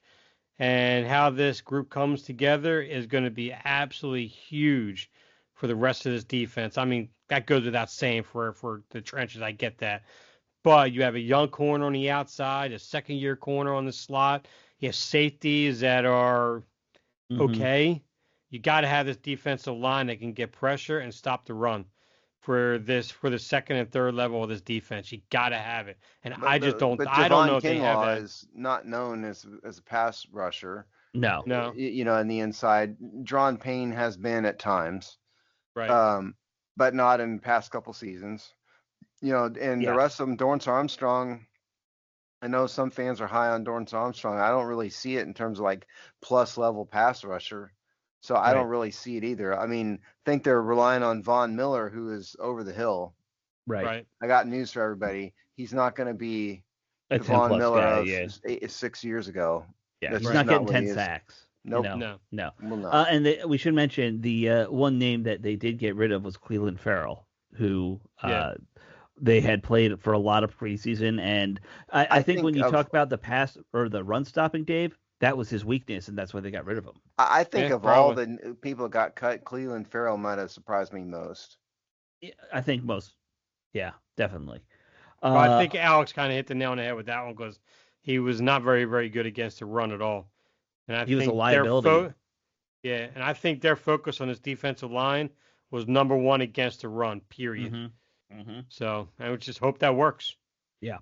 And how this group comes together is going to be absolutely huge for the rest of this defense. I mean, that goes without saying for the trenches. I get that. But you have a young corner on the outside, a second-year corner on the slot. You have safeties that are okay. You got to have this defensive line that can get pressure and stop the run for the second and third level of this defense. You got to have it. And But I just don't. But I don't know Javon if they have Kinlaw that. is not known as a pass rusher. No. In the inside, Dron Payne has been at times, Right. but not in the past couple seasons. The rest of them, Dorrance Armstrong. I know some fans are high on Dorrance Armstrong. I don't really see it in terms of like plus level pass rusher. So I don't really see it either. I mean, think they're relying on Von Miller, who is over the hill. Right. I got news for everybody. He's not going to be A the Von 10+ Miller guy, of 6 years ago. Yeah, That's he's just not getting what 10 he is. sacks. Nope. No. Well, no. And we should mention the one name that they did get rid of was Cleveland Farrell, who they had played for a lot of preseason. And I think when you talk about the pass or the run stopping, Dave, that was his weakness, and that's why they got rid of him. I think of all the people that got cut, Cleveland Farrell might have surprised me most. I think most. Yeah, definitely. Well, I think Alex kind of hit the nail on the head with that one because he was not very, very good against the run at all. And he was a liability. And I think their focus on his defensive line was number one against the run, period. So I would just hope that works. Yeah.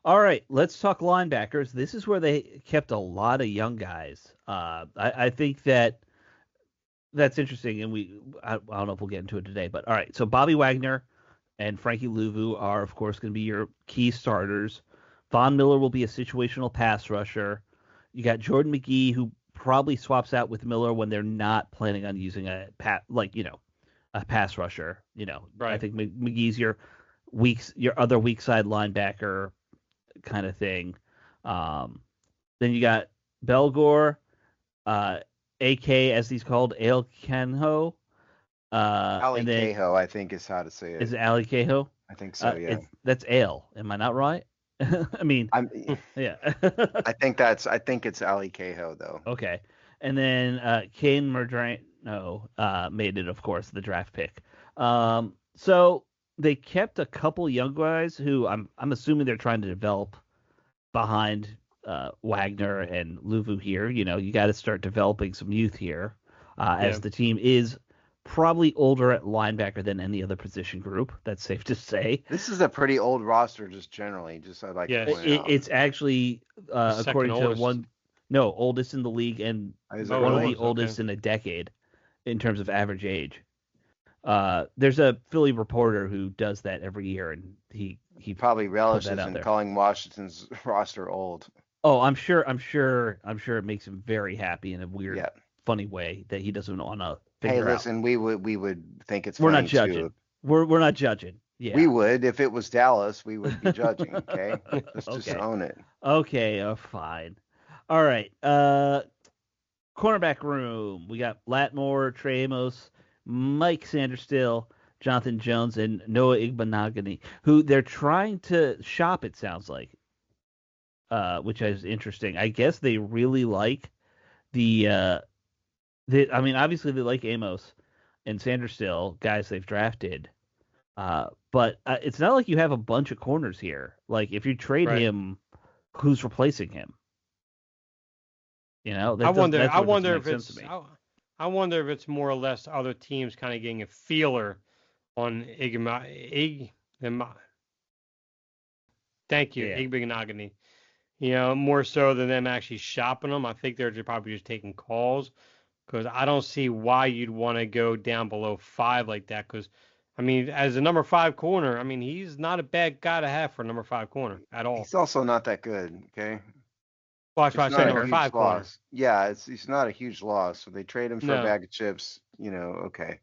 All right, let's talk linebackers. This is where they kept a lot of young guys. I think that's interesting, and I don't know if we'll get into it today, but all right. So Bobby Wagner and Frankie Louvu are, of course, going to be your key starters. Von Miller will be a situational pass rusher. You got Jordan McGee, who probably swaps out with Miller when they're not planning on using a pass rusher. Right. I think McGee's your other weak side linebacker kind of thing. Then you got Belgore, AK as he's called, Ale Canho. Ali Cahoe, I think is how to say it. Is it Ali Cahoe? I think so, yeah. That's Ale. Am I not right? I mean, yeah. I think it's Ali Cahoe though. Okay. And then Kane Medrano made it, of course, the draft pick. So they kept a couple young guys who I'm assuming they're trying to develop behind Wagner and Louvu here. You got to start developing some youth here, as the team is probably older at linebacker than any other position group. That's safe to say. This is a pretty old roster, just generally. I'd like to point out. It's actually according to oldest in the league and one of the oldest in a decade in terms of average age. There's a Philly reporter who does that every year, and he probably relishes in calling Washington's roster old. Oh, I'm sure it makes him very happy in a weird, funny way that he doesn't want to figure out. Hey, listen, we would think it's we're funny not judging. too. We're not judging. Yeah. We would if it was Dallas. We would be judging. Okay, let's just own it. Okay, fine. All right. Cornerback room. We got Latmore, Trey Amos, Mike Sanderstill, Jonathan Jones, and Noah Igbenogany, who they're trying to shop, it sounds like, which is interesting. I guess they really like obviously they like Amos and Sanderstill, guys they've drafted, but it's not like you have a bunch of corners here. Like, if you trade him, who's replacing him? I wonder if it's more or less other teams kind of getting a feeler on Igbenogany. More so than them actually shopping them. I think they're probably just taking calls, because I don't see why you'd want to go down below 5 like that. Because, I mean, as a number 5 corner, I mean, he's not a bad guy to have for a number 5 corner at all. He's also not that good, okay? Well, that's why I said number 5 corner. Yeah, it's not a huge loss. So they trade him for a bag of chips, okay.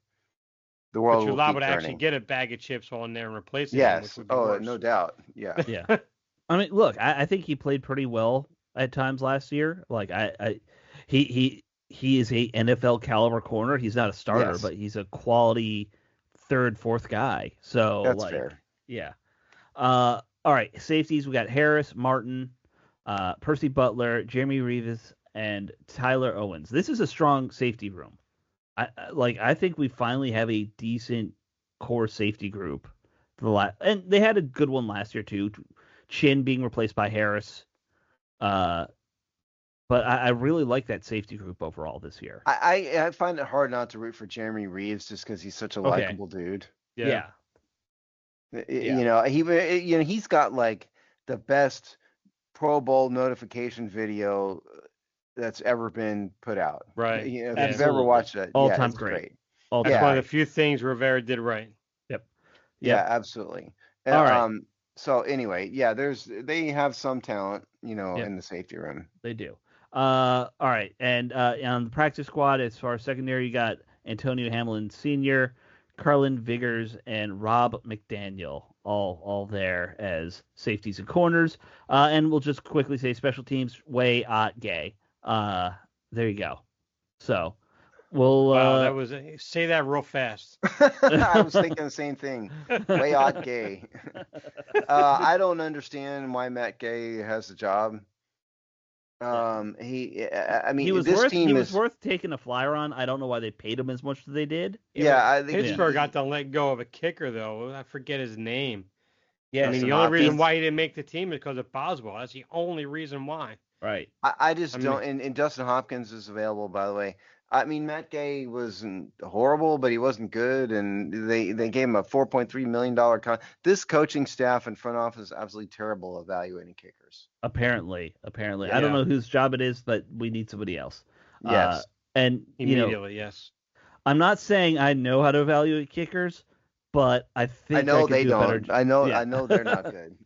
The world will liable keep to turning. actually get a bag of chips on there and replace it. Yes. No doubt. Yeah. Yeah. I mean, look, I think he played pretty well at times last year. Like, he is a NFL caliber corner. He's not a starter, but he's a quality third, fourth guy. So that's fair. Yeah. All right, safeties. We got Harris, Martin, Percy Butler, Jeremy Reavis, and Tyler Owens. This is a strong safety room. I think we finally have a decent core safety group. And they had a good one last year too. Chin being replaced by Harris. But I really like that safety group overall this year. I find it hard not to root for Jeremy Reaves just because he's such a likable dude. Yeah. He's got like the best Pro Bowl notification video that's ever been put out. Right. If you've ever watched that, all-time great. That's one of the few things Rivera did right. Yep. Yeah, absolutely. All right. So anyway, they have some talent, in the safety room. They do. All right, and on the practice squad, as far as secondary, you got Antonio Hamlin Sr., Carlin Vigors, and Rob McDaniel, all there as safeties and corners. And we'll just quickly say special teams, Way Gay. There you go. So we'll. That was say that real fast. I was thinking the same thing. Way Gay. I don't understand why Matt Gay has the job. He was worth taking a flyer on. I don't know why they paid him as much as they did. I think Pittsburgh got to let go of a kicker though. I forget his name. Yeah, the only reason why he didn't make the team is because of Boswell. That's the only reason why. Right. I just don't. And Dustin Hopkins is available, by the way. I mean, Matt Gay wasn't horrible, but he wasn't good, and they gave him a $4.3 million This coaching staff and front office is absolutely terrible evaluating kickers. Apparently. I don't know whose job it is, but we need somebody else. Yes. And immediately, yes. I'm not saying I know how to evaluate kickers, but I think I know they don't. I know they're not good.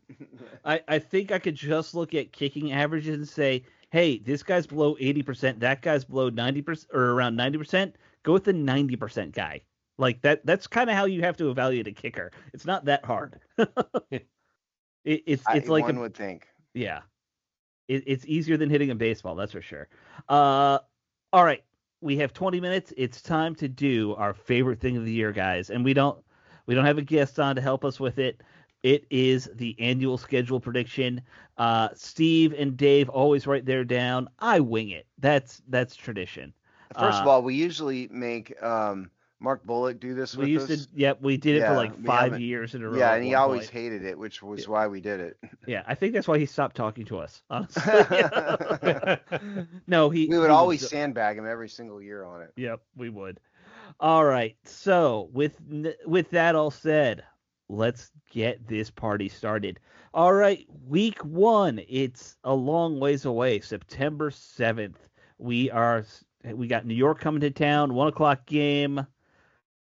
I think I could just look at kicking averages and say, hey, this guy's below 80%, that guy's below 90% or around 90%. Go with the 90% guy. Like that's kind of how you have to evaluate a kicker. It's not that hard. It's like one would think. Yeah. It's easier than hitting a baseball, that's for sure. All right. We have 20 minutes. It's time to do our favorite thing of the year, guys. And we don't have a guest on to help us with it. It is the annual schedule prediction. Steve and Dave always write there down. I wing it. That's tradition. First of all, we usually make Mark Bullock do this with us. We did it for like 5 years in a row. Yeah, and he always hated it, which was why we did it. Yeah, I think that's why he stopped talking to us, honestly. No, we would always sandbag him every single year on it. Yep, we would. All right, so with that all said, let's get this party started. All right, week 1. It's a long ways away. September 7th. We got New York coming to town. 1:00 game.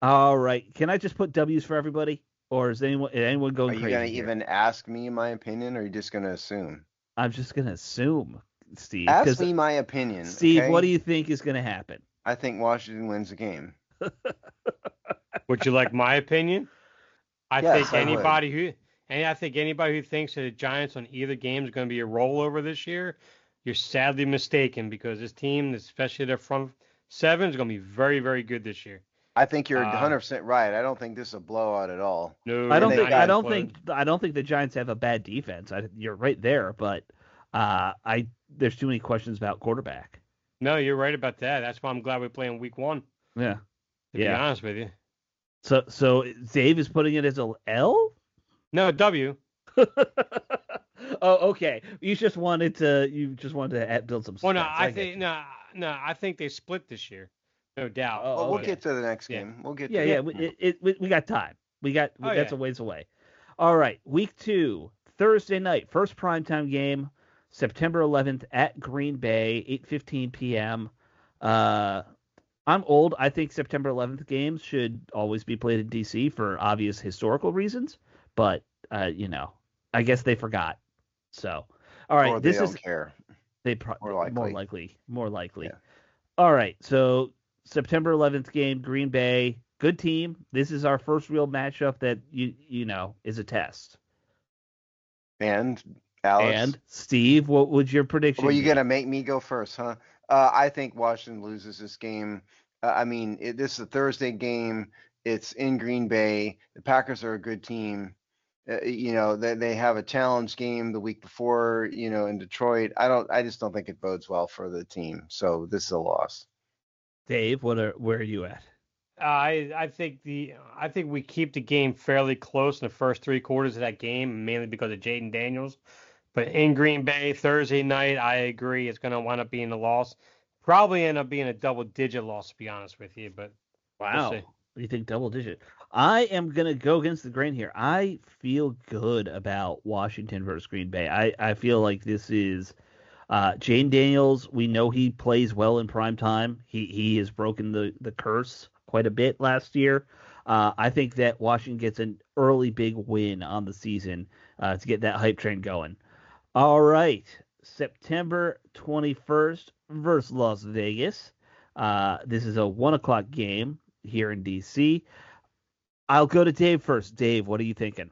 All right. Can I just put W's for everybody, or is anyone going crazy? Are you gonna even ask me my opinion, or are you just gonna assume? I'm just gonna assume, Steve. Ask me my opinion, Steve. Okay? What do you think is gonna happen? I think Washington wins the game. Would you like my opinion? I think anybody who thinks that the Giants on either game is going to be a rollover this year, you're sadly mistaken, because this team, especially their front seven, is going to be very, very good this year. I think you're 100% right. I don't think this is a blowout at all. No, I don't think the Giants have a bad defense. You're right there, but there's too many questions about quarterback. No, you're right about that. That's why I'm glad we're playing week 1. Yeah. To be honest with you. So Dave is putting it as a L? No, a W. Oh, okay. You just wanted to build some. Well, I think they split this year. No doubt. We'll get to the next game. We'll get. We got time. That's a ways away. All right, week 2, Thursday night, first primetime game, September 11th at Green Bay, 8:15 p.m. I'm old. I think September 11th games should always be played in DC for obvious historical reasons, but I guess they forgot. So, all right, or they don't care. They more likely. Yeah. All right, so September 11th game, Green Bay, good team. This is our first real matchup that is a test. And Alex and Steve, what would your prediction? Well, you're gonna make me go first, huh? I think Washington loses this game. This is a Thursday game. It's in Green Bay. The Packers are a good team. they have a challenge game the week before, in Detroit. I just don't think it bodes well for the team. So this is a loss. Dave, where are you at? I think we keep the game fairly close in the first 3 quarters of that game, mainly because of Jaden Daniels. But in Green Bay Thursday night, I agree it's going to wind up being a loss. Probably end up being a double-digit loss, to be honest with you. But wow, we'll see. You think double-digit? I am going to go against the grain here. I feel good about Washington versus Green Bay. I feel like this is Jaden Daniels. We know he plays well in prime time. He has broken the curse quite a bit last year. I think that Washington gets an early big win on the season to get that hype train going. All right, September 21st versus Las Vegas. This is a 1 o'clock game here in DC. I'll go to Dave first. Dave, what are you thinking?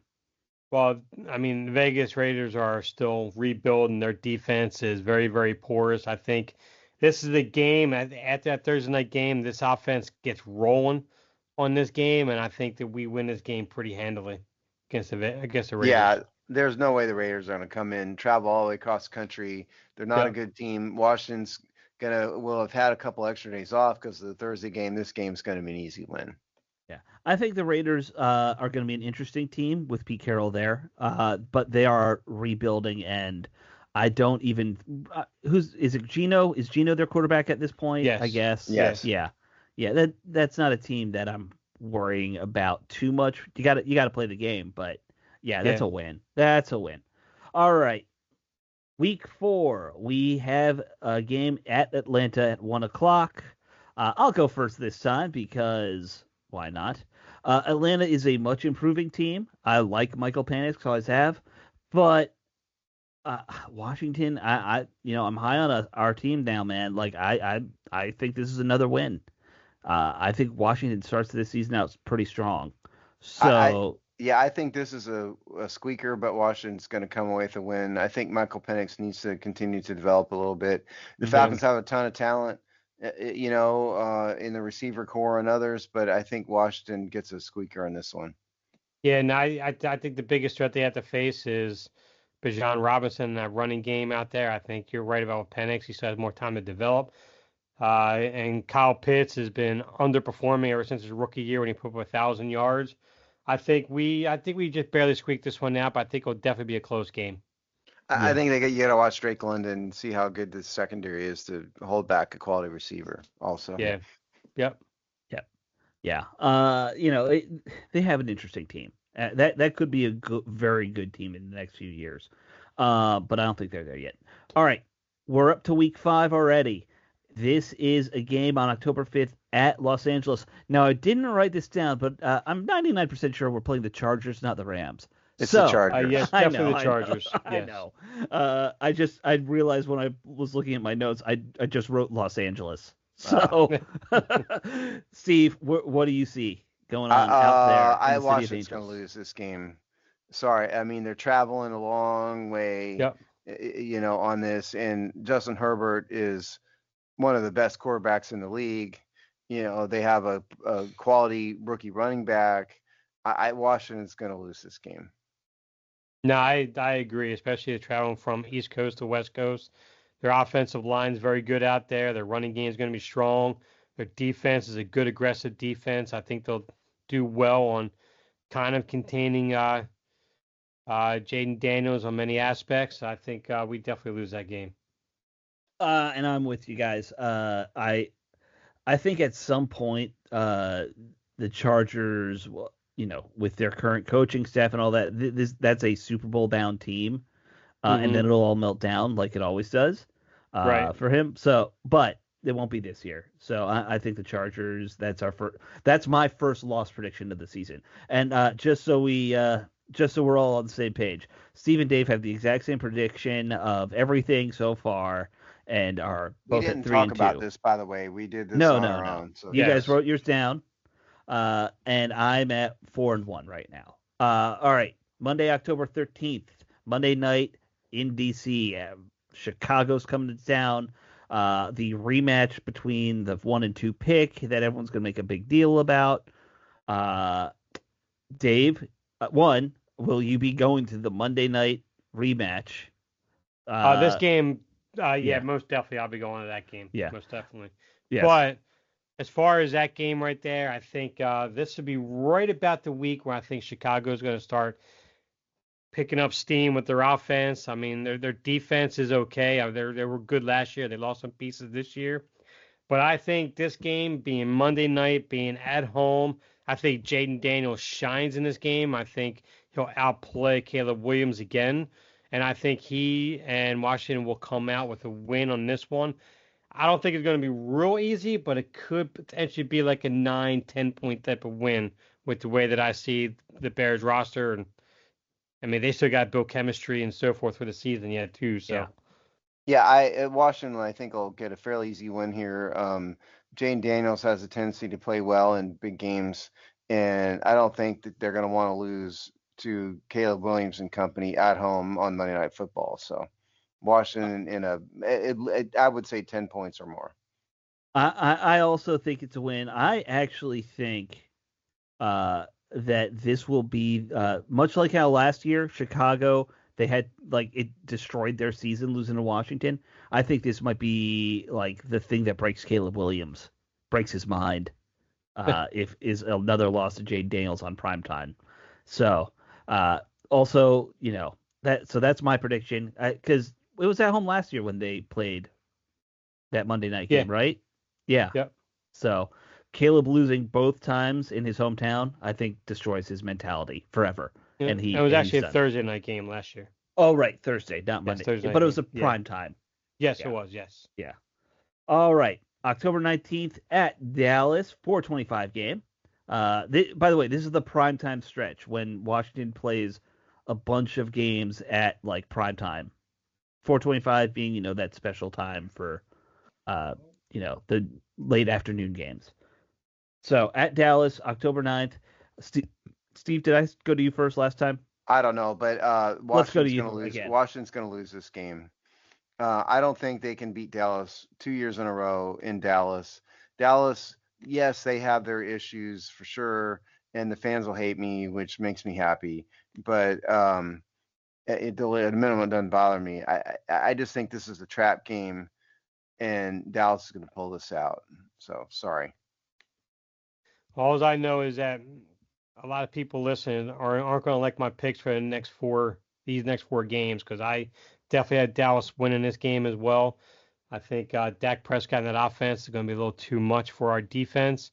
Well, I mean, the Vegas Raiders are still rebuilding. Their defense is very, very porous. I think this is the game at that Thursday night game. This offense gets rolling on this game, and I think that we win this game pretty handily against the Raiders. Yeah, there's no way the Raiders are going to come in, travel all the way across the country. They're not a good team. Washington's will have had a couple extra days off because of the Thursday game. This game's going to be an easy win. Yeah, I think the Raiders are going to be an interesting team with Pete Carroll there, but they are rebuilding, and I don't even is it Geno? Is Geno their quarterback at this point? Yes. I guess. Yes. Yeah. That's not a team that I'm worrying about too much. You got to play the game, but that's a win. That's a win. All right. Week 4, we have a game at Atlanta at 1 o'clock. I'll go first this time because why not? Atlanta is a much improving team. I like Michael Penix, always have, but Washington, I'm high on our team now, man. Like I think this is another win. I think Washington starts this season out pretty strong. So I think this is a squeaker, but Washington's going to come away with a win. I think Michael Penix needs to continue to develop a little bit. The Falcons have a ton of talent, in the receiver core and others, but I think Washington gets a squeaker on this one. Yeah, and I think the biggest threat they have to face is Bijan Robinson, that running game out there. I think you're right about Penix. He still has more time to develop. And Kyle Pitts has been underperforming ever since his rookie year when he put up 1,000 yards. I think we just barely squeaked this one out, but I think it'll definitely be a close game. I think you got to watch Drake London and see how good the secondary is to hold back a quality receiver. Also. Yeah. Yep. Yeah. They have an interesting team. That could be a very good team in the next few years. But I don't think they're there yet. All right, we're up to week 5 already. This is a game on October 5th at Los Angeles. Now, I didn't write this down, but I'm 99% sure we're playing the Chargers, not the Rams. It's the Chargers. Yes, definitely the Chargers. I know. I realized when I was looking at my notes, I just wrote Los Angeles. So, Steve, what do you see going on out there? I Washington's going to lose this game. Sorry, I mean they're traveling a long way. Yep. On this, and Justin Herbert is one of the best quarterbacks in the league. They have a quality rookie running back. Washington's going to lose this game. No, I agree, especially traveling from East Coast to West Coast. Their offensive line is very good out there. Their running game is going to be strong. Their defense is a good, aggressive defense. I think they'll do well on kind of containing Jaden Daniels on many aspects. I think we definitely lose that game. And I'm with you guys. I think at some point the Chargers, with their current coaching staff and all that, that's a Super Bowl bound team, and then it'll all melt down like it always does for him. So, but it won't be this year. So I think the Chargers. That's my first loss prediction of the season. And just so we're all on the same page, Steve and Dave have the exact same prediction of everything so far, and are both at 3 and 2. We didn't talk about this, by the way. We did this on our own. So. You guys wrote yours down, and I'm at 4-1 right now. All right, Monday, October 13th, Monday night in DC. Chicago's coming to town. The rematch between the 1 and 2 pick that everyone's going to make a big deal about. Dave, will you be going to the Monday night rematch? This game, most definitely I'll be going to that game. Yeah. Most definitely. Yes. But as far as that game right there, I think this would be right about the week where I think Chicago is going to start picking up steam with their offense. I mean, their defense is okay. They were good last year. They lost some pieces this year. But I think this game being Monday night, being at home, I think Jaden Daniels shines in this game. I think he'll outplay Caleb Williams again. And I think he and Washington will come out with a win on this one. I don't think it's going to be real easy, but it could potentially be like a 9-10 point type of win with the way that I see the Bears roster. And I mean, they still got built chemistry and so forth for the season yet too. So. Yeah, Washington, I think, will get a fairly easy win here. Jane Daniels has a tendency to play well in big games, and I don't think that they're going to want to lose to Caleb Williams and company at home on Monday Night Football. So Washington I would say 10 points or more. I also think it's a win. I actually think that this will be much like how last year Chicago, they had it destroyed their season losing to Washington. I think this might be like the thing that breaks Caleb Williams, breaks his mind. If is another loss to Jade Daniels on primetime. So also, that's my prediction because it was at home last year when they played that Monday night game, right? Yeah. Yep. So Caleb losing both times in his hometown, I think destroys his mentality forever. Yeah. And it was actually a Thursday night game last year. Oh, right. Thursday, not Monday. Thursday but it was a prime time. Yes, it was. Yes. Yeah. All right. October 19th at Dallas, 4:25 game. By the way, this is the primetime stretch when Washington plays a bunch of games at primetime. 4:25 being, that special time for, the late afternoon games. So at Dallas, October 9th. Steve, did I go to you first last time? I don't know, but Washington's going to lose. Again. Washington's going to lose this game. I don't think they can beat Dallas 2 years in a row in Dallas. Dallas, yes, they have their issues for sure, and the fans will hate me, which makes me happy. But at a minimum, it doesn't bother me. I just think this is a trap game, and Dallas is going to pull this out. So sorry. All I know is that a lot of people listening aren't going to like my picks for these next four games because I definitely had Dallas winning this game as well. I think Dak Prescott and that offense is going to be a little too much for our defense,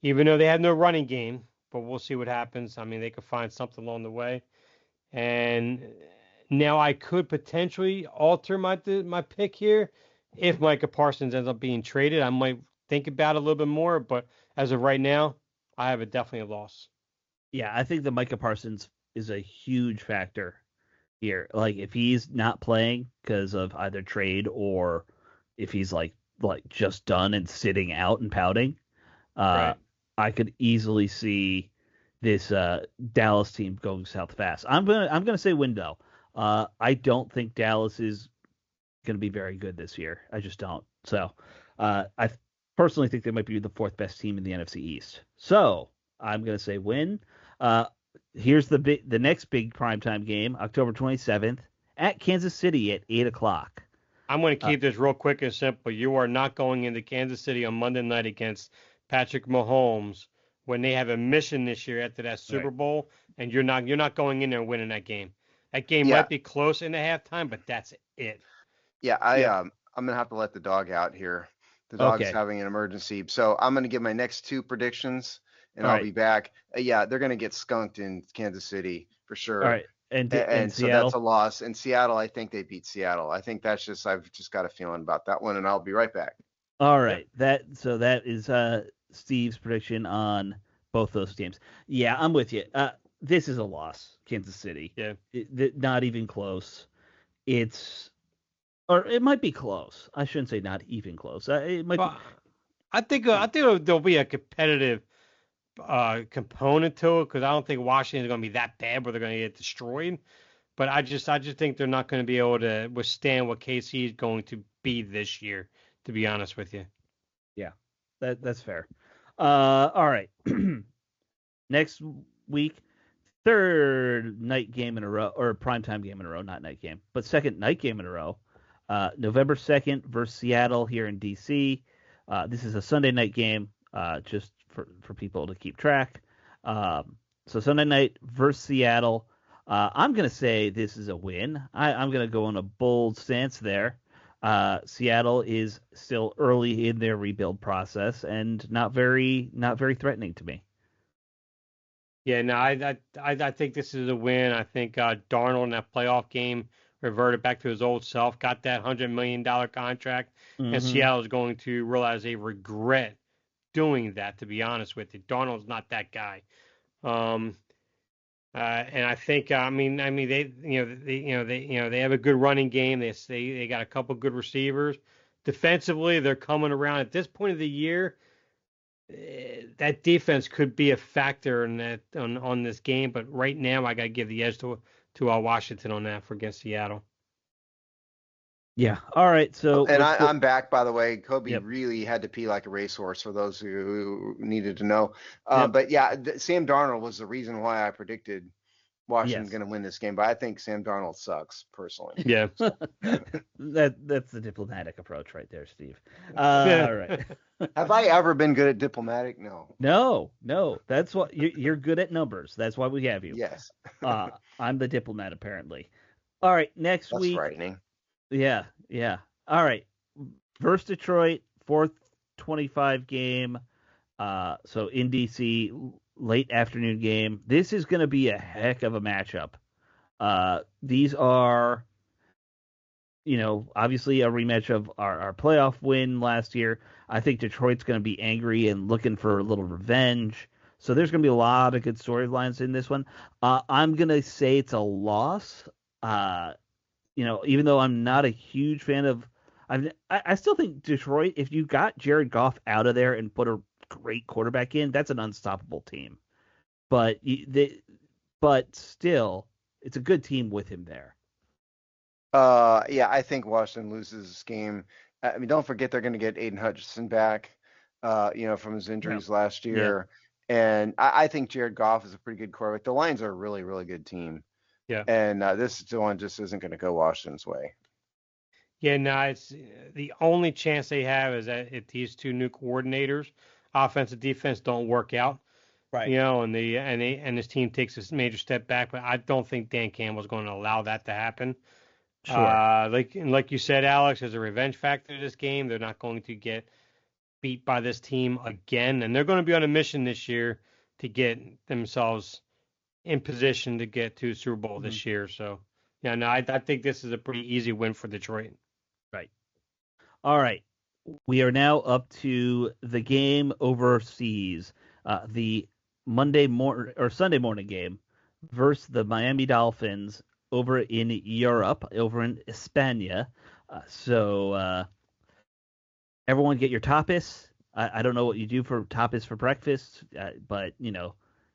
even though they have no running game. But we'll see what happens. I mean, they could find something along the way. And now I could potentially alter my pick here if Micah Parsons ends up being traded. I might think about it a little bit more, but as of right now, I have definitely a loss. Yeah, I think the Micah Parsons is a huge factor here. If he's not playing because of either trade or if he's just done and sitting out and pouting, right. I could easily see this Dallas team going south fast. I'm gonna say window. I don't think Dallas is gonna be very good this year. I just don't. So I personally think they might be the fourth best team in the NFC East. So I'm gonna say win. Here's the next big primetime game, October 27th at Kansas City at 8:00. I'm going to keep this real quick and simple. You are not going into Kansas City on Monday night against Patrick Mahomes when they have a mission this year after that Super Bowl, and you're not going in there and winning that game. That game might be close in the halftime, but that's it. Yeah, I'm going to have to let the dog out here. The dog's having an emergency. So I'm going to give my next two predictions. And I'll be back. They're going to get skunked in Kansas City for sure. All right. And so that's a loss. In Seattle, I think they beat Seattle. I think I've just got a feeling about that one, and I'll be right back. All right. That is Steve's prediction on both those games. Yeah, I'm with you. This is a loss, Kansas City. Yeah. Not even close. It might be close. I shouldn't say not even close. It might be. I think there'll be a competitive component to it because I don't think Washington's going to be that bad where they're going to get destroyed. But I just think they're not going to be able to withstand what KC is going to be this year, to be honest with you. Yeah, that's fair. All right. Next week, third night game in a row, or primetime game in a row, not night game, but second night game in a row. November 2nd versus Seattle here in DC. This is a Sunday night game, just for people to keep track. So Sunday night versus Seattle. I'm going to say this is a win. I'm going to go on a bold stance there. Seattle is still early in their rebuild process and not very threatening to me. Yeah, no, I think this is a win. I think Darnold in that playoff game reverted back to his old self, got that $100 million contract, and Seattle is going to realize they regret doing that. To be honest with you, Darnold's not that guy. And I think, I mean, they have a good running game. They got a couple good receivers. Defensively, they're coming around at this point of the year. That defense could be a factor in that on this game, but right now I got to give the edge to Washington on that for against Seattle. Yeah. All right. So, and I'm back, by the way. Kobe really had to pee like a racehorse for those who needed to know. But yeah, Sam Darnold was the reason why I predicted Washington's going to win this game. But I think Sam Darnold sucks personally. Yeah. That's the diplomatic approach right there, Steve. All right. Have I ever been good at diplomatic? No. That's what you're good at numbers. That's why we have you. Yes. I'm the diplomat apparently. All right. Next That's week. frightening. Yeah. All right. Versus Detroit, 4:25 game. So in DC, late afternoon game. This is going to be a heck of a matchup. These are, obviously a rematch of our playoff win last year. I think Detroit's going to be angry and looking for a little revenge. So there's going to be a lot of good storylines in this one. I'm going to say it's a loss. Even though I'm not a huge fan of, I still think Detroit, if you got Jared Goff out of there and put a great quarterback in, that's an unstoppable team. But still, it's a good team with him there. Yeah, I think Washington loses this game. I mean, don't forget they're going to get Aiden Hutchinson back, from his injuries last year. Yeah. And I think Jared Goff is a pretty good quarterback. The Lions are a really, really good team. Yeah. And this one just isn't going to go Washington's way. Yeah, no, it's the only chance they have is that if these two new coordinators, offense and defense, don't work out. Right. And this team takes a major step back, but I don't think Dan Campbell's going to allow that to happen. Sure. Like you said, Alex, there's a revenge factor to this game. They're not going to get beat by this team again, and they're going to be on a mission this year to get themselves in position to get to Super Bowl this year. So, I think this is a pretty easy win for Detroit. Right. All right. We are now up to the game overseas, the Sunday morning game versus the Miami Dolphins over in Europe, over in España. So everyone get your tapas. I don't know what you do for tapas for breakfast, but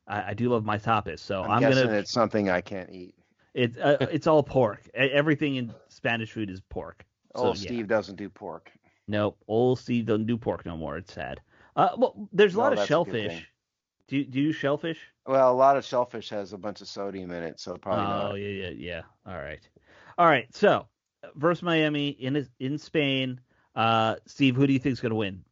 I do love my tapas. So I'm guessing gonna. It's something I can't eat. It's all pork. Everything in Spanish food is pork. So, Steve doesn't do pork. Nope, old Steve doesn't do pork no more. It's sad. Well, there's a lot of shellfish. Do you shellfish? Well, a lot of shellfish has a bunch of sodium in it, so probably not. Oh, yeah. All right. So versus Miami in Spain. Steve, who do you think is going to win?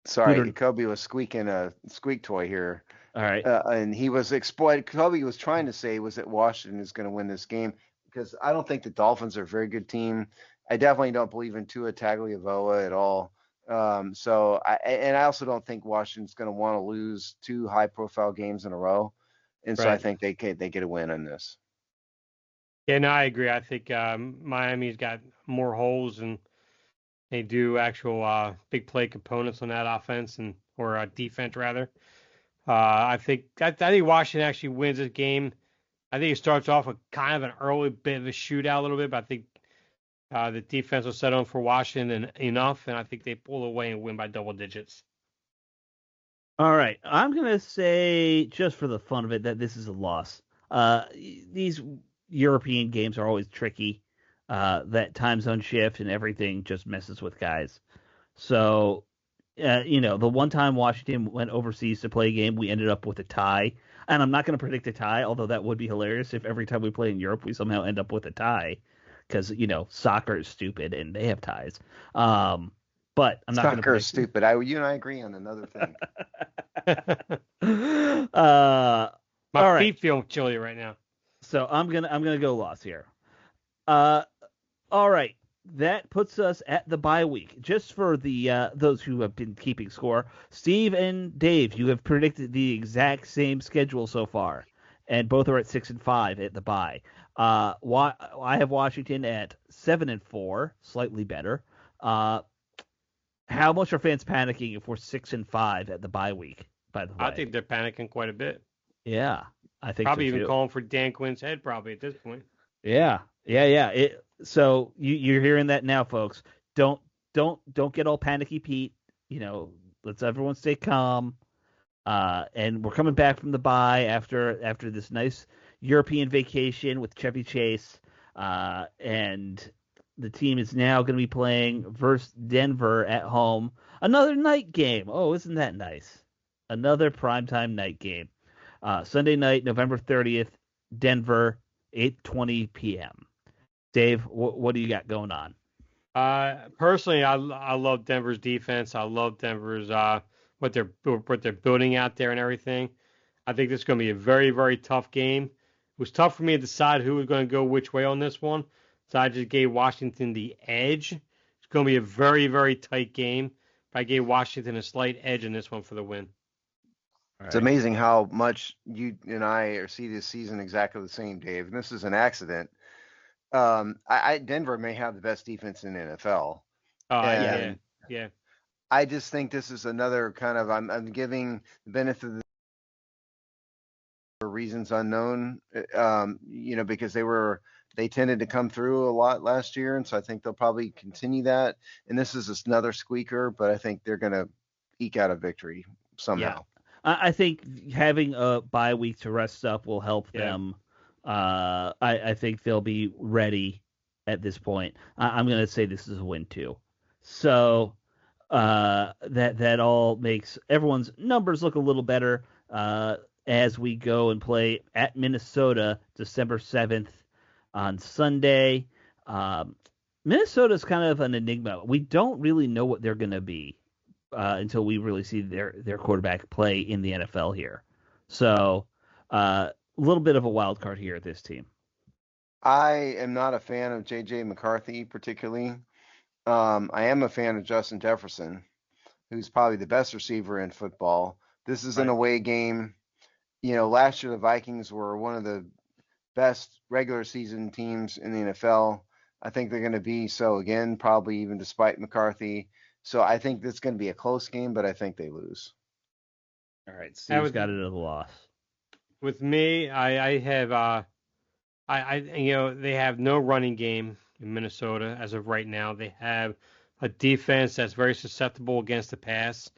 Sorry, Kobe was squeaking a squeak toy here. All right. And he was exploited. Kobe was trying to say was that Washington is going to win this game because I don't think the Dolphins are a very good team. I definitely don't believe in Tua Tagovailoa at all. So I also don't think Washington's going to want to lose two high-profile games in a row, and so I think they get a win on this. Yeah, no, I agree. I think Miami's got more holes and they do actual big play components on that offense or defense rather. I think Washington actually wins this game. I think it starts off with kind of an early bit of a shootout a little bit, but I think the defense will set on for Washington enough, and I think they pull away and win by double digits. All right. I'm going to say, just for the fun of it, that this is a loss. These European games are always tricky. That time zone shift and everything just messes with guys. So the one time Washington went overseas to play a game, we ended up with a tie. And I'm not going to predict a tie, although that would be hilarious if every time we play in Europe we somehow end up with a tie, because soccer is stupid and they have ties. But I'm not going to. Soccer is stupid. You and I agree on another thing. My feet feel chilly right now. So I'm gonna go loss here. All right. That puts us at the bye week. Just for the those who have been keeping score, Steve and Dave, you have predicted the exact same schedule so far, and both are at 6-5 at the bye. I have Washington at 7-4, slightly better. How much are fans panicking if we're 6-5 at the bye week? By the way, I think they're panicking quite a bit. Yeah, I think probably so even too. calling for Dan Quinn's head. Probably at this point. Yeah. So you're hearing that now, folks. Don't get all panicky, Pete. Let's everyone stay calm. And we're coming back from the bye after this nice European vacation with Chevy Chase. And the team is now going to be playing versus Denver at home. Another night game. Oh, isn't that nice? Another primetime night game. Sunday night, November 30th, Denver, 8:20 p.m. Dave, what do you got going on? Personally, I love Denver's defense. I love Denver's what they're building out there and everything. I think this is going to be a very, very tough game. It was tough for me to decide who was going to go which way on this one. So I just gave Washington the edge. It's going to be a very, very tight game. But I gave Washington a slight edge in this one for the win. It's amazing how much you and I see this season exactly the same, Dave. And this is an accident. Denver may have the best defense in the NFL. Yeah. I just think this is another kind of I'm giving the benefit of the for reasons unknown. Because they tended to come through a lot last year, and so I think they'll probably continue that. And this is another squeaker, but I think they're going to eke out a victory somehow. Yeah. I think having a bye week to rest up will help them. I think they'll be ready at this point. I'm going to say this is a win too. So that all makes everyone's numbers look a little better as we go and play at Minnesota December 7th on Sunday. Minnesota's kind of an enigma. We don't really know what they're going to be until we really see their quarterback play in the NFL here. So a little bit of a wild card here at this team. I am not a fan of J.J. McCarthy particularly. I am a fan of Justin Jefferson, who's probably the best receiver in football. This is an away game. Last year the Vikings were one of the best regular season teams in the NFL. I think they're going to be so again, probably even despite McCarthy. So I think this is going to be a close game, but I think they lose. All right, Steve's got it as a loss. With me, I have they have no running game in Minnesota as of right now. They have a defense that's very susceptible against the pass.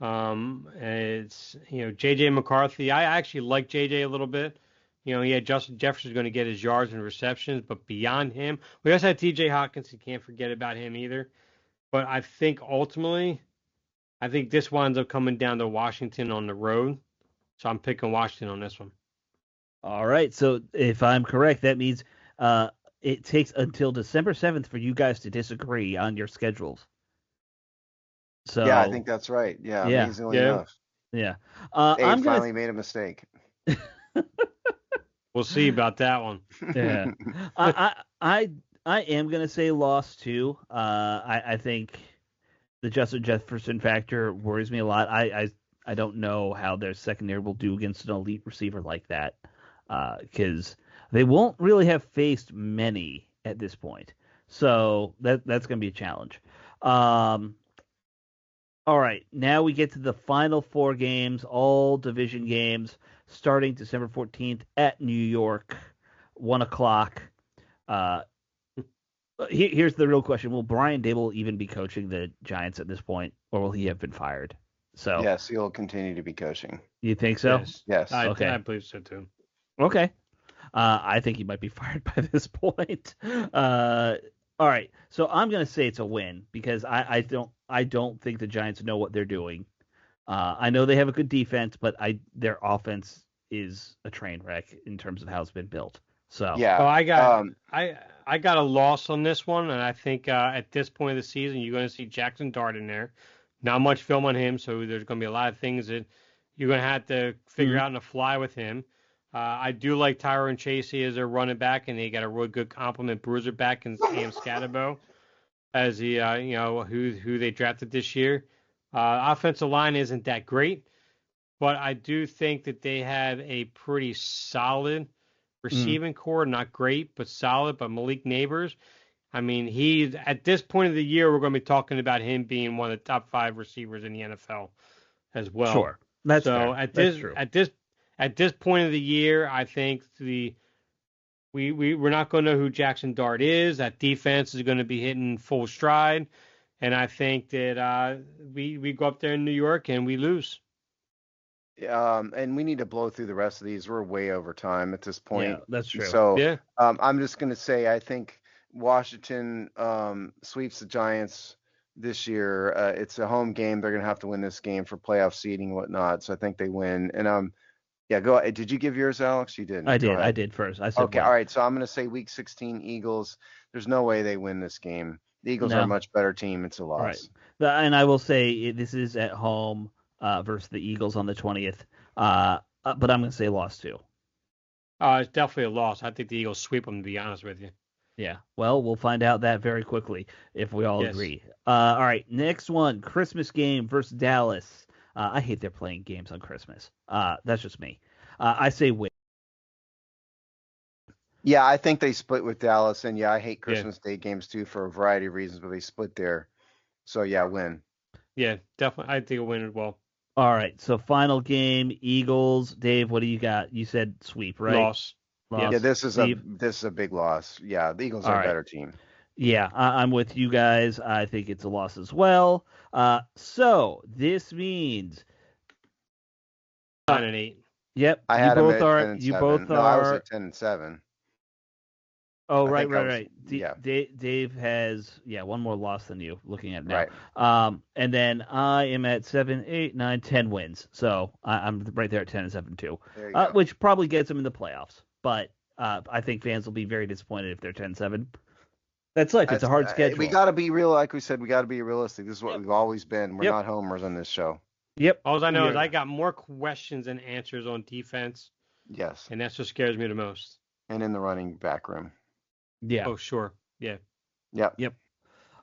It's J.J. McCarthy. I actually like J.J. a little bit. Justin Jefferson's going to get his yards and receptions, but beyond him, we also have T.J. Hawkins. You can't forget about him either. But I think ultimately, this winds up coming down to Washington on the road. So I'm picking Washington on this one. All right. So if I'm correct, that means it takes until December 7th for you guys to disagree on your schedules. So yeah, I think that's right. Yeah, amazingly enough. Yeah. Dave finally made a mistake. We'll see about that one. Yeah. I am gonna say loss too. I think the Justin Jefferson factor worries me a lot. I don't know how their secondary will do against an elite receiver like that, because they won't really have faced many at this point. So that's gonna be a challenge. All right, now we get to the final 4 games, all division games, starting December 14th at New York, 1:00. Here's the real question: will Brian Daboll even be coaching the Giants at this point, or will he have been fired? So yes, he'll continue to be coaching. You think so? Yes. Okay. I believe so too. Okay. I think he might be fired by this point. All right, so I'm gonna say it's a win because I don't think the Giants know what they're doing. I know they have a good defense, but their offense is a train wreck in terms of how it's been built. So Yeah. Well, I got a loss on this one, and I think at this point of the season, you're going to see Jackson Dart in there. Not much film on him, so there's going to be a lot of things that you're going to have to figure out on the fly with him. I do like Tyrone Chasey as a running back, and they got a real good compliment bruiser back in Cam Scatterbo as the who they drafted this year. Offensive line isn't that great, but I do think that they have a pretty solid receiving core. Not great, but solid. But Malik Neighbors, I mean, he's at this point of the year, we're going to be talking about him being one of the top 5 receivers in the NFL as well. Sure, that's so fair. That's true. At this point of the year, I think we're not going to know who Jackson Dart is. That defense is going to be hitting full stride, and I think that we go up there in New York and we lose. And we need to blow through the rest of these. We're way over time at this point. Yeah, that's true. So yeah. I'm just going to say I think Washington sweeps the Giants this year. It's a home game. They're going to have to win this game for playoff seeding and whatnot. So I think they win. And yeah, go ahead. Did you give yours, Alex? You didn't. I did first. I said okay. All right. So I'm going to say Week 16 Eagles. There's no way they win this game. The Eagles are a much better team. It's a loss. Right. And I will say this is at home versus the Eagles on the 20th. But I'm going to say loss too. It's definitely a loss. I think the Eagles sweep them, to be honest with you. Yeah. Well, we'll find out that very quickly if we all agree. All right. Next one, Christmas game versus Dallas. I hate they're playing games on Christmas. That's just me. I say win. Yeah, I think they split with Dallas, and I hate Christmas Day games too for a variety of reasons, but they split there. So yeah, win. Yeah, definitely. I think a win as well. All right. So final game, Eagles. Dave, what do you got? You said sweep, right? Loss. Yeah, this is a big loss. Yeah, the Eagles are a better team. Yeah, I'm with you guys. I think it's a loss as well. So this means 9-8. Yep. I had both them at are. 10-7. You both no, are. I was at 10-7. Oh, right. Dave has one more loss than you. Looking at now. Right. And then I am at 7, 8, 9, 10 wins. So I'm right there at 10-7 too. Which probably gets them in the playoffs. But I think fans will be very disappointed if they're 10-7. That's life. It's a hard schedule. We got to be real. Like we said, we got to be realistic. This is what we've always been. We're not homers on this show. Yep. All I know is I got more questions than answers on defense. Yes. And that's what scares me the most. And in the running back room. Yeah. Oh, sure. Yeah. Yep.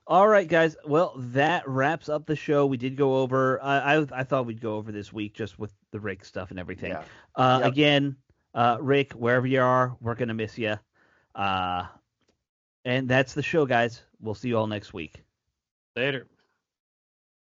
All right, guys. Well, that wraps up the show. We did go over. I thought we'd go over this week just with the Rick stuff and everything. Yeah. Again, Rick, wherever you are, we're gonna miss you. And that's the show, guys. We'll see you all next week. Later.